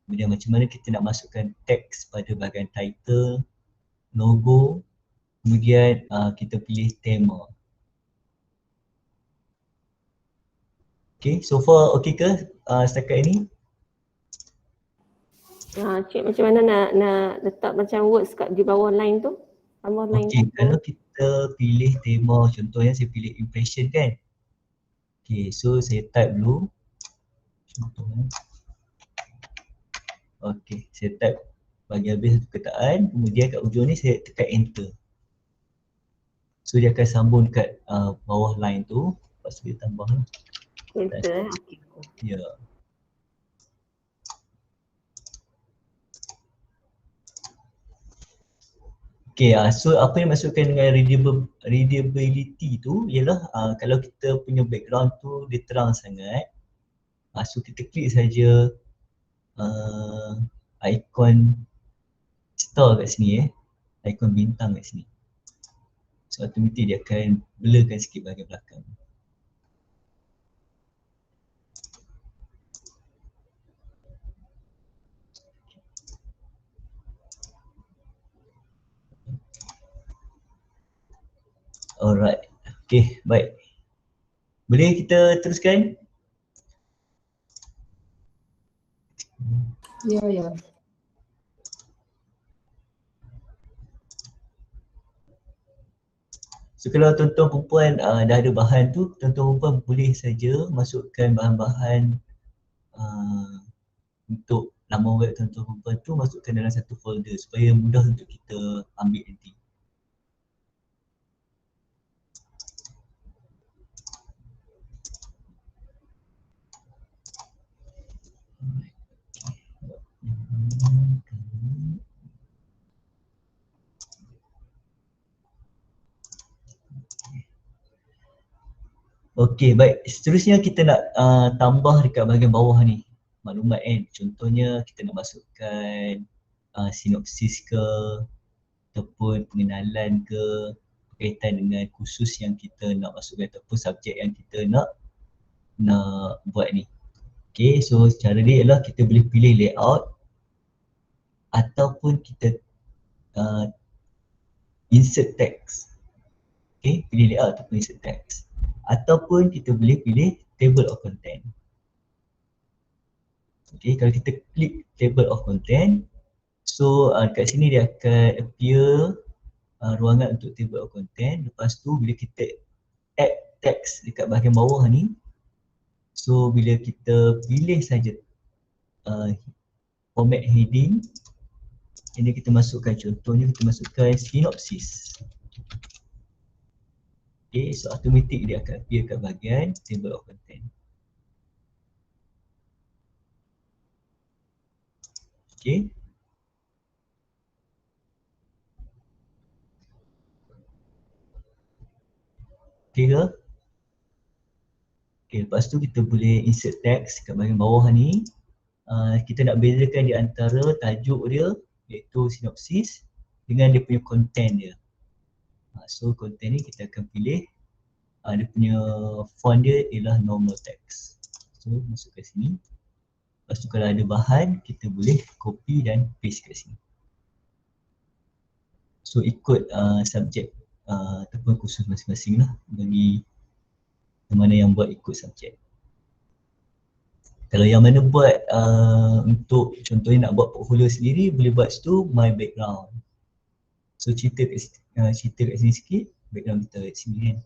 kemudian macam mana kita nak masukkan teks pada bahagian title, logo, kemudian kita pilih tema. Okay, so far okay ke setakat ini? Cik macam mana nak letak macam words kat di bawah line tu? Bawah line Okay, tu. kalau kita pilih tema, contohnya saya pilih impression kan. Okay, so saya type dulu. Contohnya. Okay, saya type bagi habis satu perkataan, kemudian kat ujung ni saya tekan enter. So dia akan sambung kat bawah line tu, lepas tu dia tambah lah. Enter Ya. Okay, so apa yang maksudkan dengan readability tu ialah kalau kita punya background tu dia terang sangat, so kita klik saja ikon star kat sini ikon bintang kat sini. So automatic dia akan blurkan sikit bahagian belakang. Alright, okay, baik. Boleh kita teruskan? Ya. So kalau tuan-tuan perempuan dah ada bahan tu, tuan-tuan perempuan boleh saja masukkan bahan-bahan untuk laman web tuan-tuan perempuan tu masukkan dalam satu folder supaya mudah untuk kita ambil nanti. Okey, baik. Seterusnya kita nak tambah dekat bahagian bawah ni maklumat kan. Contohnya kita nak masukkan sinopsis ke ataupun pengenalan ke berkaitan dengan kursus yang kita nak masukkan ataupun subjek yang kita nak buat ni. Okay, so cara dia ialah kita boleh pilih layout ataupun kita insert text. Okay, pilih layout ataupun insert text. Ataupun kita boleh pilih table of content. Okay, kalau kita klik table of content, so kat sini dia akan appear ruangan untuk table of content. Lepas tu bila kita add text dekat bahagian bawah ni, so bila kita pilih saja format heading, ini kita masukkan, contohnya kita masukkan sinopsis. Okay, so automatic dia akan appear kat bahagian table of content. Okay. Okay ke? Okay, lepas tu kita boleh insert text kat bahagian bawah ni. Kita nak bezakan di antara tajuk dia iaitu sinopsis dengan dia punya content dia. So content ni kita akan pilih dia punya font dia ialah normal text. So masuk kat sini. Lepas tu kalau ada bahan kita boleh copy dan paste kat sini. So ikut subjek ataupun kursus masing-masing lah, bagi yang mana yang buat ikut subjek. Kalau yang mana buat untuk contohnya nak buat portfolio sendiri, boleh buat situ my background. So cerita kat sini sikit, background kita kat sini kan.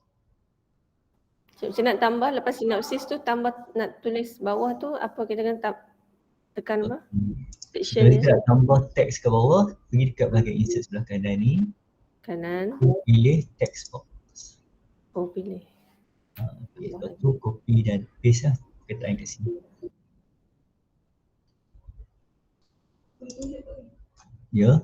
So, saya nak tambah lepas sinopsis tu tambah nak tulis bawah tu apa kita kena tekan apa? Section Kalau ni. kita nak tambah teks kat bawah, pergi dekat bahagian insert sebelah kanan ni. Kanan. Pilih text box. Oh pilih. Okay, lepas tu copy dan paste lah perkataan kat sini. Ya.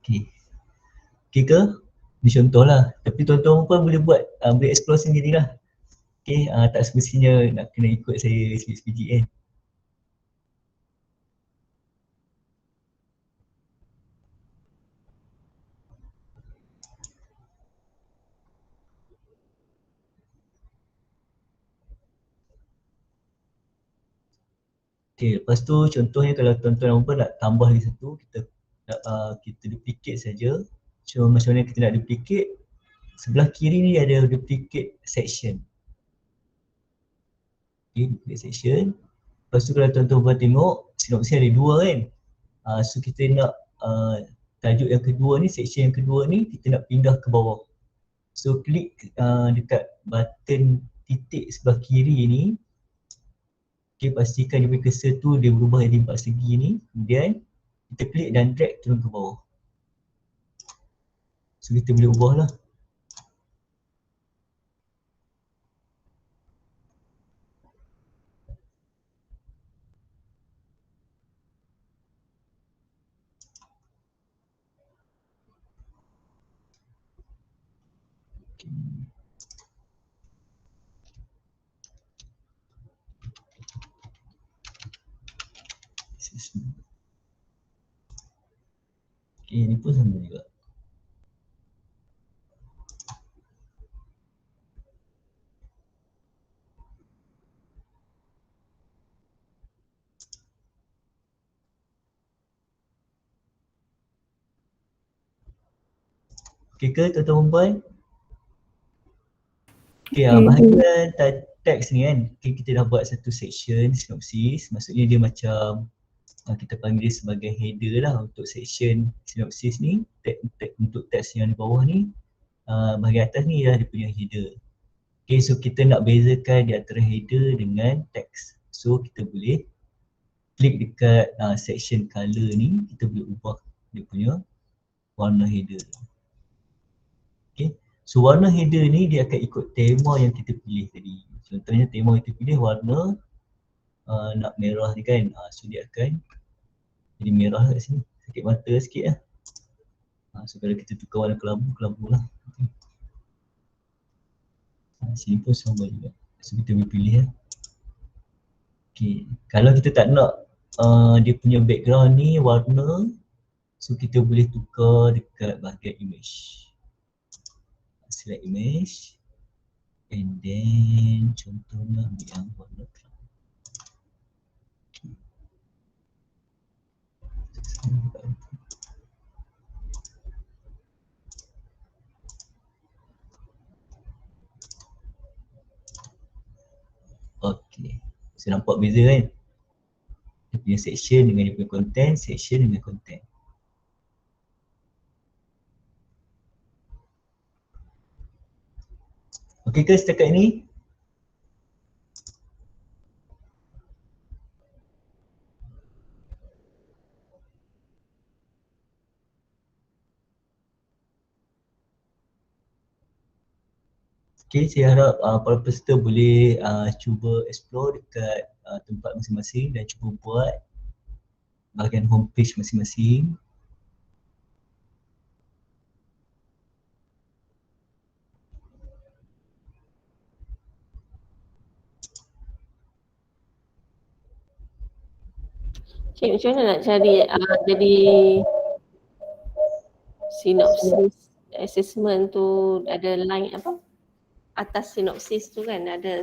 Okay. Okay ke? Ni contoh lah. Tapi tuan-tuan pun boleh buat, boleh explore sendirilah. Okay, tak semestinya nak kena ikut saya sebiji kan. Okay, lepas tu contohnya kalau tuan-tuan pun nak tambah lagi satu, kita duplicate saja. So macam mana kita nak duplicate? Sebelah kiri ni ada duplicate section. Okay, duplicate section. Lepas tu kalau tuan-tuan tengok, sinopsis ada dua kan. So kita nak tajuk yang kedua ni, section yang kedua ni kita nak pindah ke bawah. So klik dekat button titik sebelah kiri ni. Okay, pastikan dia punya cursor tu dia berubah jadi 4 segi ni. Kemudian kita klik dan drag turun ke bawah. So kita boleh ubah lah. assessment. Okay, ni pun sama juga. Okay ke tuan-tuan perempuan? Okay, bahagian teks ni kan, okay, kita dah buat satu section sinopsis, maksudnya dia macam kita panggil dia sebagai header lah untuk section sinopsis ni. Untuk teks yang di bawah ni, bahagian atas ni adalah dia punya header. Okay, so kita nak bezakan di antara header dengan teks. So kita boleh klik dekat section color ni, kita boleh ubah dia punya warna header. Okay, so warna header ni dia akan ikut tema yang kita pilih tadi. Contohnya tema yang kita pilih warna nak merah ni kan, so dia akan jadi merah kat sini, sakit mata sikit lah. So kalau kita tukar warna kelabu lah. Sini pun sama juga, so kita boleh pilih lah. Okay, kalau kita tak nak dia punya background ni warna, so kita boleh tukar dekat bahagian image. Select image and then contohnya ambil yang warna cloud. Okay, so nampak beza kan? Dia punya section dengan dia punya content, section dengan content. Okey ke setakat ni? Okey, saya harap para peserta boleh cuba explore dekat tempat masing-masing dan cuba buat bahagian homepage masing-masing. Cik, macam mana nak cari jadi sinopsis assessment tu, ada line apa? Atas sinopsis tu kan ada.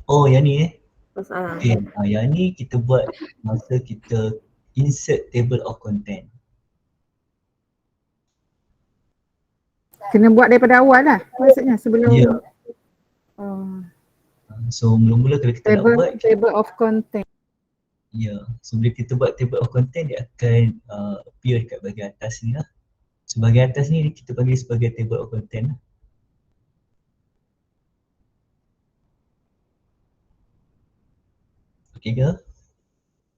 Oh, yang ni Masalah. Okay, yang ni kita buat masa kita insert table of content. Kena buat daripada awal lah maksudnya sebelum Ya. So mula-mula kalau kita nak buat, table of content. ya, so bila kita buat table of content dia akan appear dekat bahagian atas ni lah. So bahagian atas ni kita panggil sebagai table of content lah. Okay ke?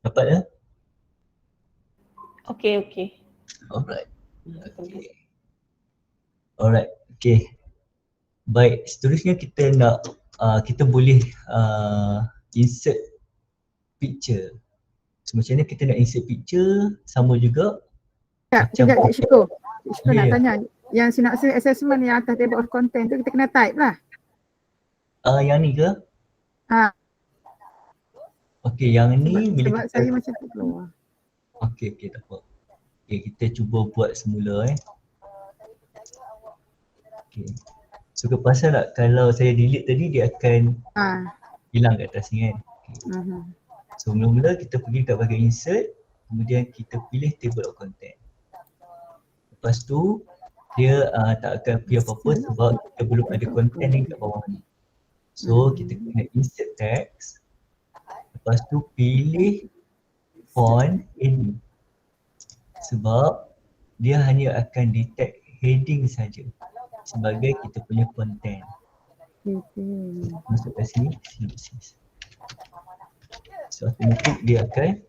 Dapat dah? Okey. Alright. Okay. Alright, okay. Baik, seterusnya kita nak, kita boleh insert picture. So macam mana kita nak insert picture, sama juga. Sekejap Cik Syukur. Cik Syukur Ya, nak ya. tanya, yang sinopsis assessment yang atas table of content tu kita kena type lah. Yang ni ke? Ha. Okay, yang ni bila Sebab kita, saya macam tu keluar. okay, tak apa. Okay, kita cuba buat semula Okay. So keperasan tak kalau saya delete tadi dia akan hilang kat atas ni kan. Okay. So mula-mula kita pergi kat bahagian insert, kemudian kita pilih table of content. Lepas tu dia tak akan appear apa-apa sebab kita belum ada content ni kat bawah ni. So kita kena insert text. Lepas tu pilih font ini. Sebab dia hanya akan detect heading saja sebagai kita punya content. Masuk kat sini, sinopsis. So automatic dia akan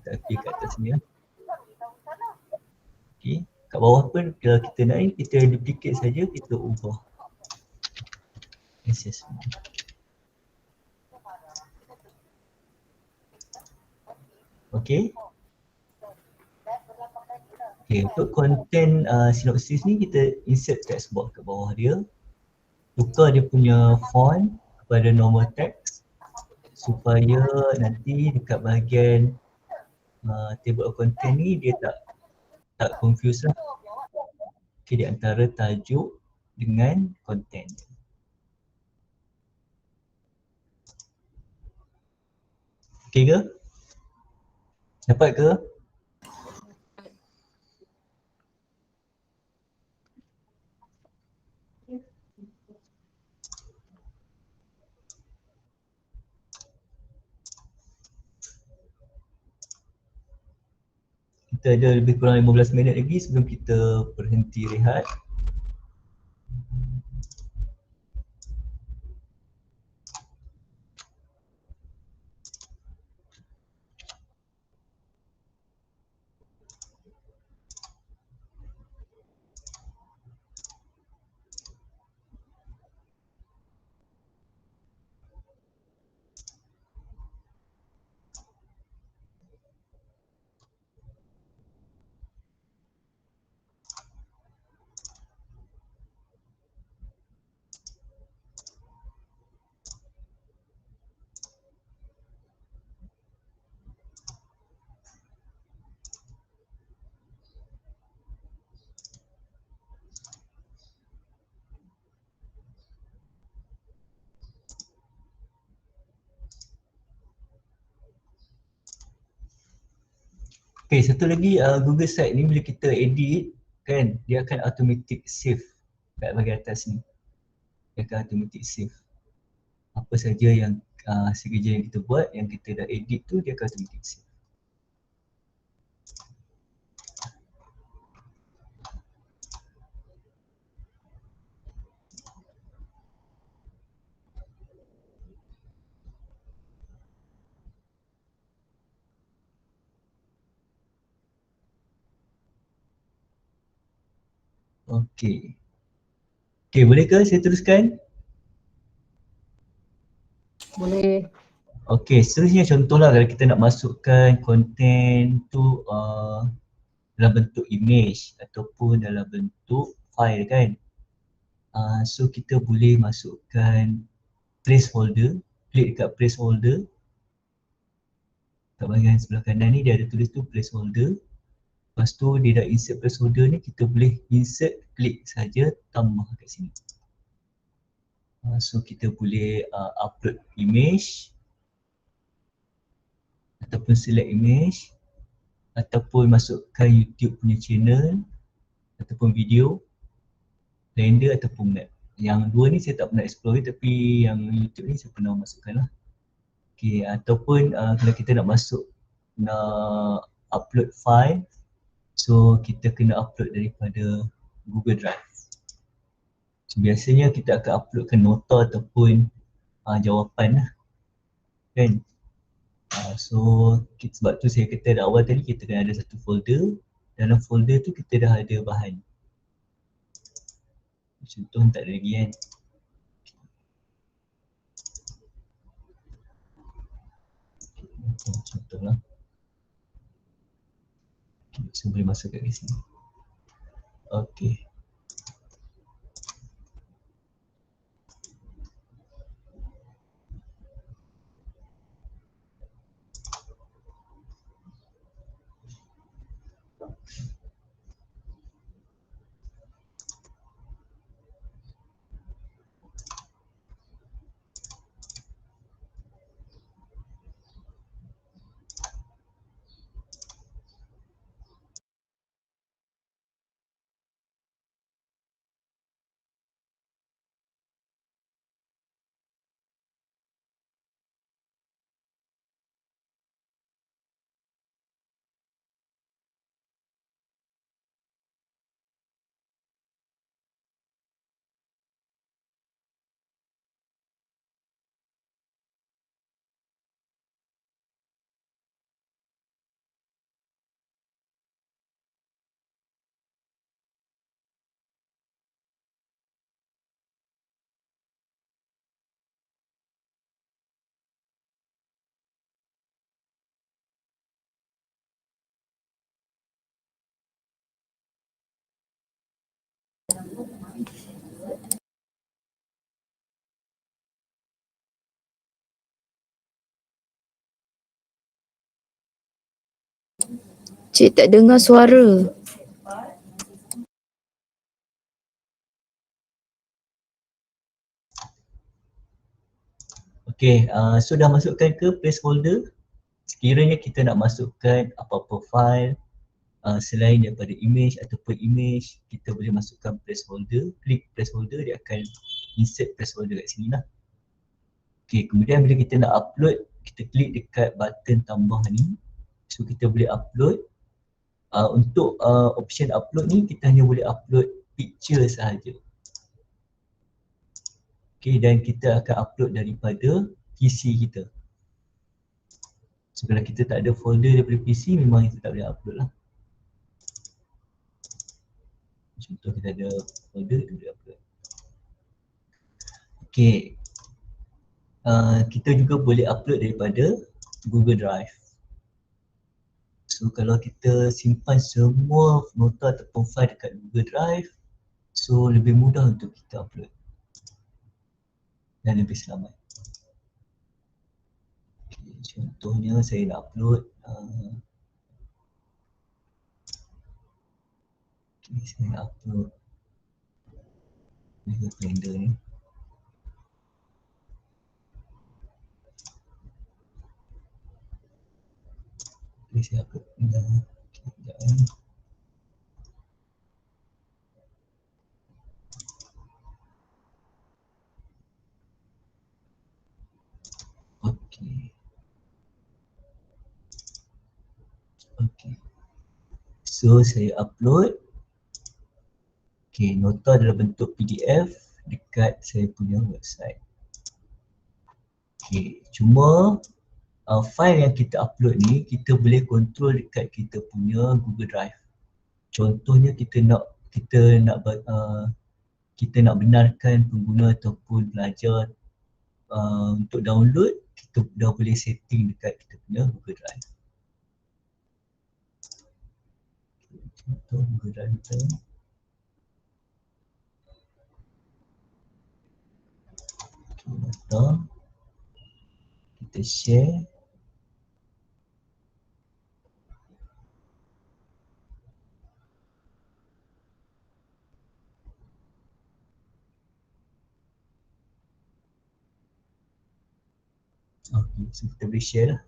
tak appear kat atas ni lah. Okay, kat bawah pun kalau kita nak ni, kita duplicate saja, kita ubah assessment. Okay. Okay, untuk content sinopsis ni kita insert text box kat bawah dia. Tukar dia punya font kepada normal text. supaya nanti dekat bahagian table of content ni dia tak confuse lah. Okay, di antara tajuk dengan content. Okay ke? Dapat ke? Kita ada lebih kurang 15 minit lagi sebelum kita berhenti rehat. Okay, satu lagi Google Site ni bila kita edit kan, dia akan automatic save kat bahagian atas ni. Dia akan automatic save. Apa saja yang hasil kerja yang kita buat, yang kita dah edit tu, dia akan automatic save. Okay. Okay, boleh ke saya teruskan? Boleh. Okay, seterusnya contohlah kalau kita nak masukkan konten tu dalam bentuk image ataupun dalam bentuk file kan. So kita boleh masukkan placeholder, klik dekat placeholder. Kat bahagian sebelah kanan ni dia ada tulis tu placeholder. Lepas tu dia dah insert placeholder ni, kita boleh insert, klik saja tambah kat sini. So kita boleh upload image ataupun select image ataupun masukkan YouTube punya channel ataupun video, render ataupun map. Yang dua ni saya tak pernah explore tapi yang YouTube ni saya pernah masukkan lah. Okay, ataupun kalau kita nak upload file, so kita kena upload daripada Google Drive. So, biasanya kita akan uploadkan nota ataupun jawapan lah kan. So sebab tu saya kata awal tadi kita kena ada satu folder. Dalam folder tu kita dah ada bahan. Contoh tak ada lagi kan. Contohlah. So boleh masuk kat sini. Okay. Cik tak dengar suara. Okay, so dah masukkan ke placeholder. Sekiranya kita nak masukkan apa-apa file selain daripada image ataupun image, kita boleh masukkan placeholder. Klik placeholder, dia akan insert placeholder kat sini lah. Okay, kemudian bila kita nak upload, kita klik dekat button tambah ni. So kita boleh upload. Untuk option upload ni, kita hanya boleh upload picture sahaja. Okay, dan kita akan upload daripada PC kita. So kalau kita tak ada folder daripada PC, memang kita tak boleh upload lah. Contoh kita ada folder, kita boleh upload. Okay, kita juga boleh upload daripada Google Drive. So kalau kita simpan semua nota ataupun file dekat Google Drive, so lebih mudah untuk kita upload dan lebih selamat. Okay, contohnya saya nak upload saya nak upload Google Calendar ni. Okay, saya upload sekejap ni. Okay. Okay. So saya upload. Okay, nota dalam bentuk PDF dekat saya punya website. Okay, cuma file yang kita upload ni kita boleh control dekat kita punya Google Drive. Contohnya kita nak benarkan pengguna ataupun pelajar untuk download, kita dah boleh setting dekat kita punya Google Drive. Contoh Google Drive kita. Okay, kita share. Okay, so kita boleh share lah.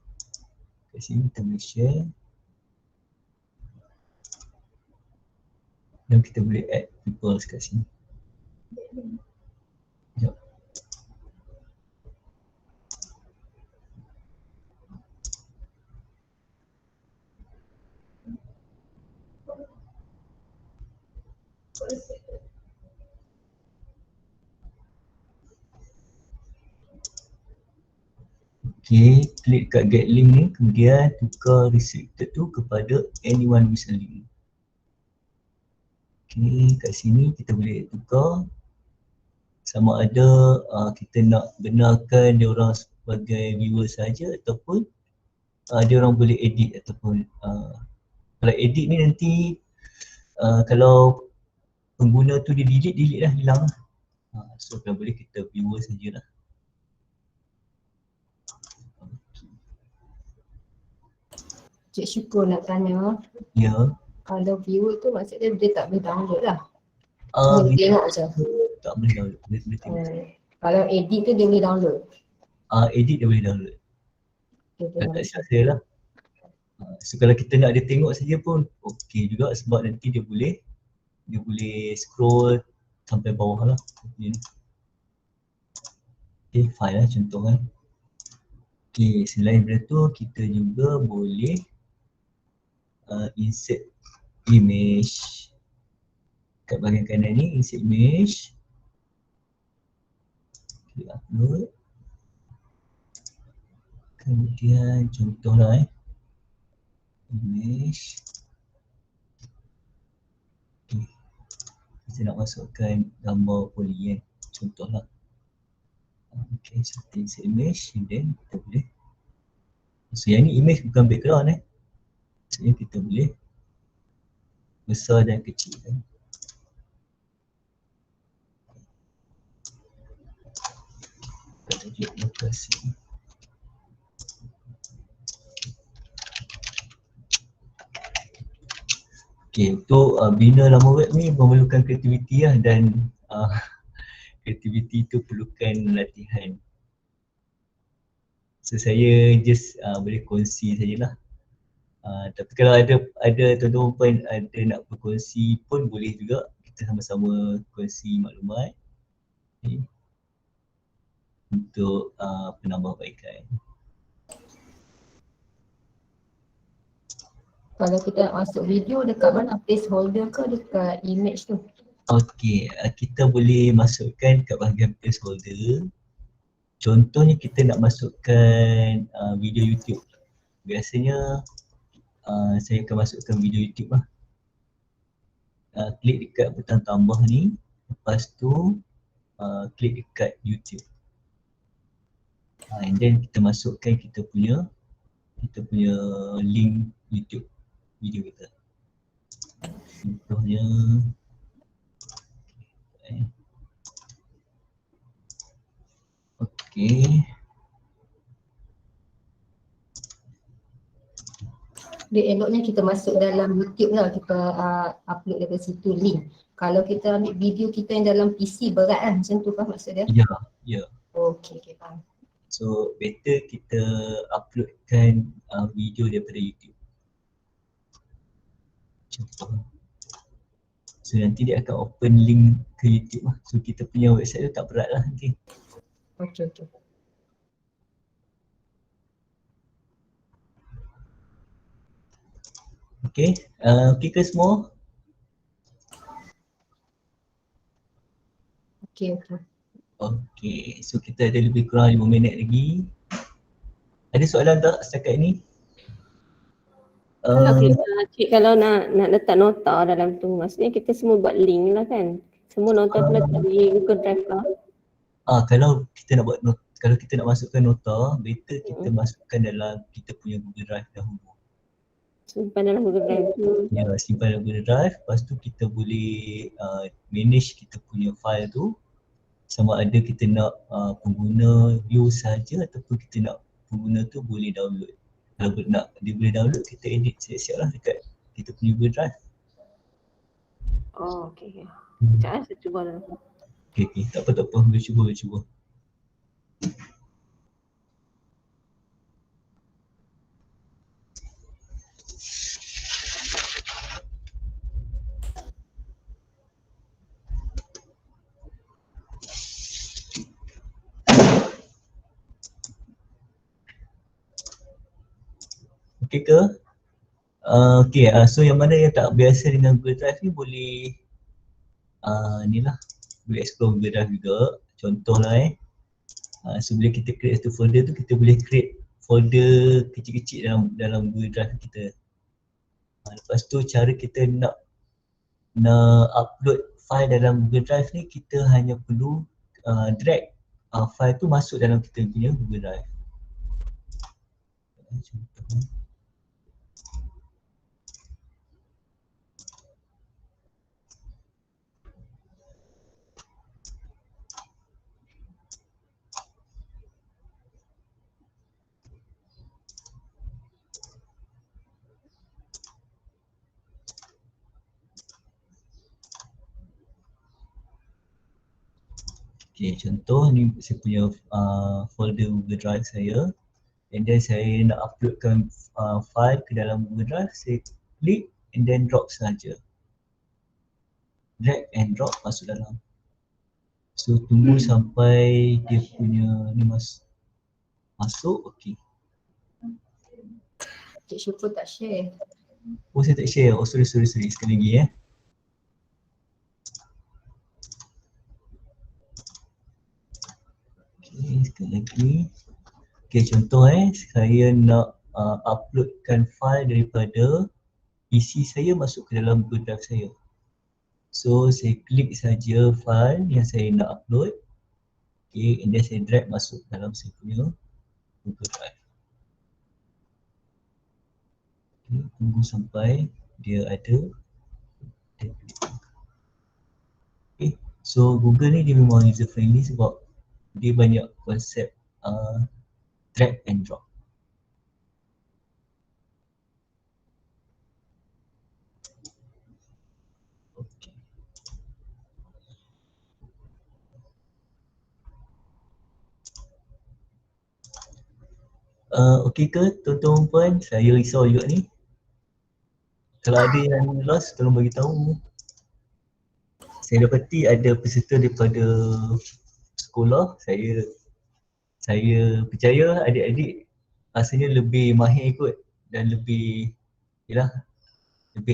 Kat sini kita boleh share. Dan kita boleh add people kat sini. Sekejap. Okay, klik kat get link ni, kemudian tukar restricted tu kepada anyone with a link. Okay, kat sini kita boleh tukar sama ada kita nak benarkan dia orang sebagai viewer saja ataupun dia orang boleh edit ataupun kalau edit ni nanti kalau pengguna tu dia delete lah, hilang lah. So kalau boleh kita viewer sajalah. Cik Syukur nak tanya, Ya. kalau viewer tu maksudnya dia tak boleh download lah. Dia Dia tengok je. tak boleh download, boleh tengok. Kalau edit tu dia boleh download. Edit dia boleh download. Dia Tak boleh silap saya lah. So kalau kita nak dia tengok saja pun okey juga sebab nanti dia boleh scroll sampai bawah lah. Okay, file lah contoh kan. Okay, selain daripada tu kita juga boleh insert image. Kat bahagian kanan ni insert image. Klik upload. Kemudian contohlah image. Okay. Kita nak masukkan gambar poly contohlah. Okay, setting image and then kita boleh. So yang ni image bukan background Maksudnya kita boleh besar dan kecilkan. Kita tunjuk lokasi. Okay, untuk bina laman web ni memerlukan kreativiti lah dan kreativiti tu perlukan latihan. So saya just boleh kongsi sajalah. Tapi kalau ada tuan-tuan puan ada nak berkongsi pun boleh juga, kita sama-sama kongsi maklumat untuk penambahbaikan. Kalau kita nak masuk video dekat mana, placeholder ke dekat image tu? Okey, kita boleh masukkan kat bahagian placeholder. Contohnya kita nak masukkan video YouTube. Biasanya saya akan masukkan video YouTube lah. Klik dekat butang tambah ni, lepas tu klik dekat YouTube. And then kita masukkan kita punya link YouTube video kita. Contohnya okey. Dia eloknya kita masuk dalam YouTube lah, kita upload dari situ link. Kalau kita ambil video kita yang dalam PC berat kan, macam tu kan maksud dia? Ya. Okey, faham. So better kita uploadkan video daripada YouTube. Contoh. So nanti dia akan open link ke YouTube lah. So kita punya website tu tak berat lah nanti. Okey. Okay, okey ke semua? Okey. Okay, so kita ada lebih kurang 5 minit lagi. Ada soalan tak setakat ni? Kalau kita cik, kalau nak letak nota dalam tu, maksudnya kita semua buat link lah kan? Semua nota tu letak di Google Drive lah. Kalau kita nak buat kalau kita nak masukkan nota, better kita masukkan dalam kita punya Google Drive dahulu. Simpan dalam Google Drive tu. Ya, simpan dalam Google Drive, lepas tu kita boleh manage kita punya file tu. Sama ada kita nak pengguna view saja ataupun kita nak pengguna tu boleh download. Kalau nak dia boleh download, kita edit siap-siap lah dekat kita punya Google Drive. Oh, okey. Sekejap saya cuba dulu. Okay, tak apa. Boleh cuba. Okay ke? Okay, so yang mana yang tak biasa dengan Google Drive ni boleh boleh explore Google Drive juga. Contoh lah so bila kita create satu folder tu, kita boleh create folder kecil-kecil dalam Google Drive kita. Lepas tu cara kita nak upload file dalam Google Drive ni, kita hanya perlu drag file tu masuk dalam kita punya Google Drive. Contoh. Okay, contoh ni saya punya folder Google Drive saya, and then saya nak uploadkan file ke dalam Google Drive, saya klik and then drop saja. Drag and drop masuk dalam. So tunggu sampai dia punya ni masuk, okey. Cik Syukur tak share. Oh, saya tak share. Oh, sorry. Sekali lagi Okay, sekali lagi. Okay, contoh saya nak uploadkan file daripada PC saya masuk ke dalam Google Drive saya. So saya klik saja file yang saya nak upload. Okay, and then saya drag masuk dalam saya punya Google Drive. Okay, tunggu sampai dia ada. Okay, so Google ni dia memang user friendly sebab dia banyak konsep drag and drop. Okey ke tuan-tuan puan? Saya risau juga ni. Kalau ada yang lost tolong bagi tahu. Saya dapati ada peserta daripada sekolah. Saya percaya adik-adik rasanya lebih mahir kot dan lebih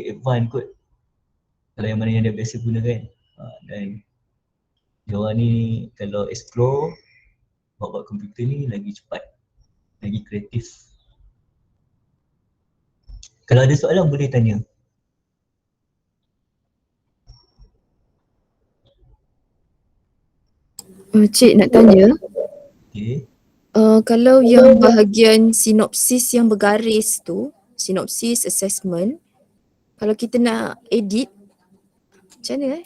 advance kot kalau yang mana yang dia biasa gunakan. Dan diorang ni kalau explore buat komputer ni lagi cepat, lagi kreatif. Kalau ada soalan boleh tanya. Cik nak tanya, Okay. kalau yang bahagian sinopsis yang bergaris tu, sinopsis assessment, kalau kita nak edit, macam mana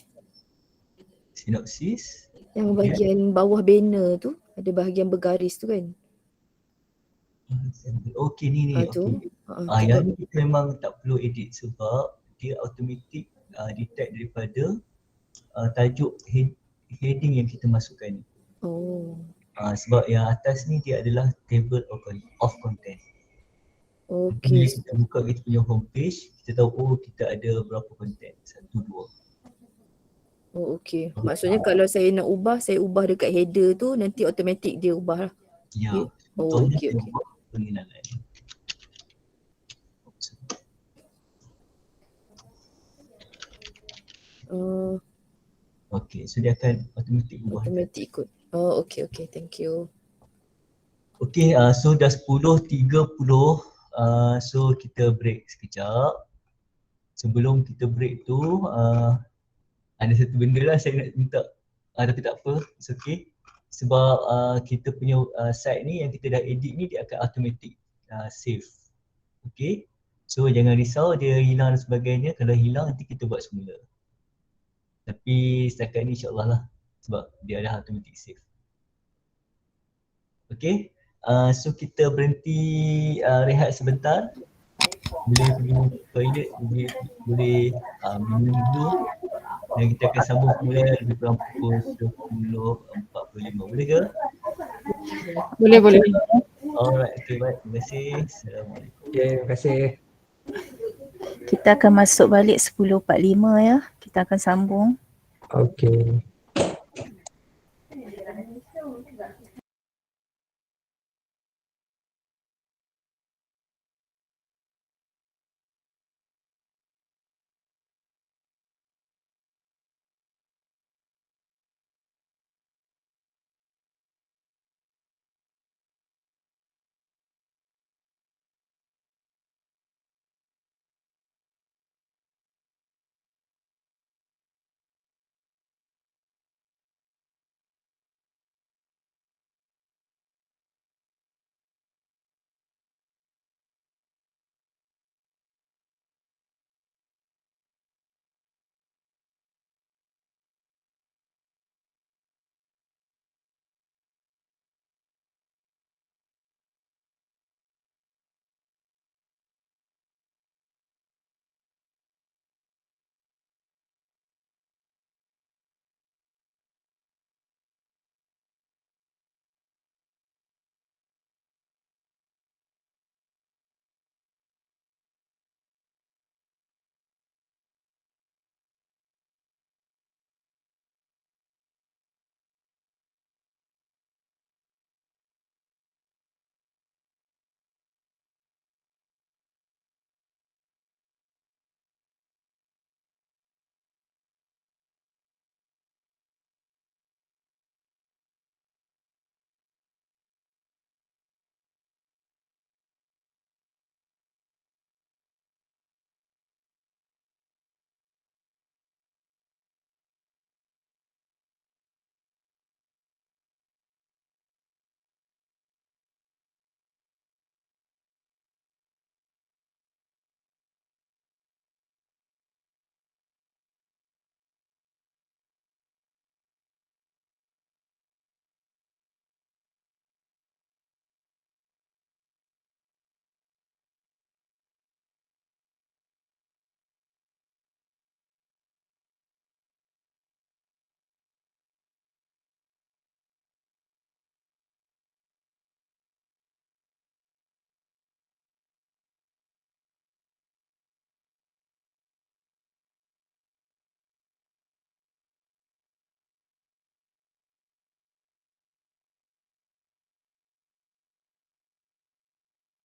Sinopsis. Yang bahagian bawah banner tu, ada bahagian bergaris tu kan? Okey ni Tu. okey. Yang ni kita memang tak perlu edit sebab dia automatic detect daripada tajuk heading yang kita masukkan ni. Oh. Sebab yang atas ni dia adalah table of content. Okey. Bila kita buka kita punya homepage, kita tahu kita ada berapa content, 1, 2. Oh okey. Maksudnya kalau saya nak ubah, saya ubah dekat header tu, nanti automatic dia ubah lah. Ya. Oh Contohnya okey kita okey. buat pengenalan. Okey, so dia akan automatic ubah. Automatic ikut. Oh okey okey, thank you. Okey, so dah 10.30. So kita break sekejap. Sebelum kita break tu, ada satu benda lah saya nak minta. Tapi tak apa, it's okay. Sebab kita punya site ni yang kita dah edit ni dia akan automatic save. Okay. So jangan risau dia hilang dan sebagainya. Kalau hilang nanti kita buat semula. Tapi setakat ni insyaAllah lah. Sebab dia dah automatic save. Okay. So kita berhenti rehat sebentar. Boleh pergi toilet, boleh minum dulu. Dan kita akan sambung semula lebih kurang pukul 10.45. Boleh ke? Boleh. Alright, okay, baik. Terima kasih. Assalamualaikum. Okay, terima kasih. Kita akan masuk balik 10.45 ya. Kita akan sambung. Okay.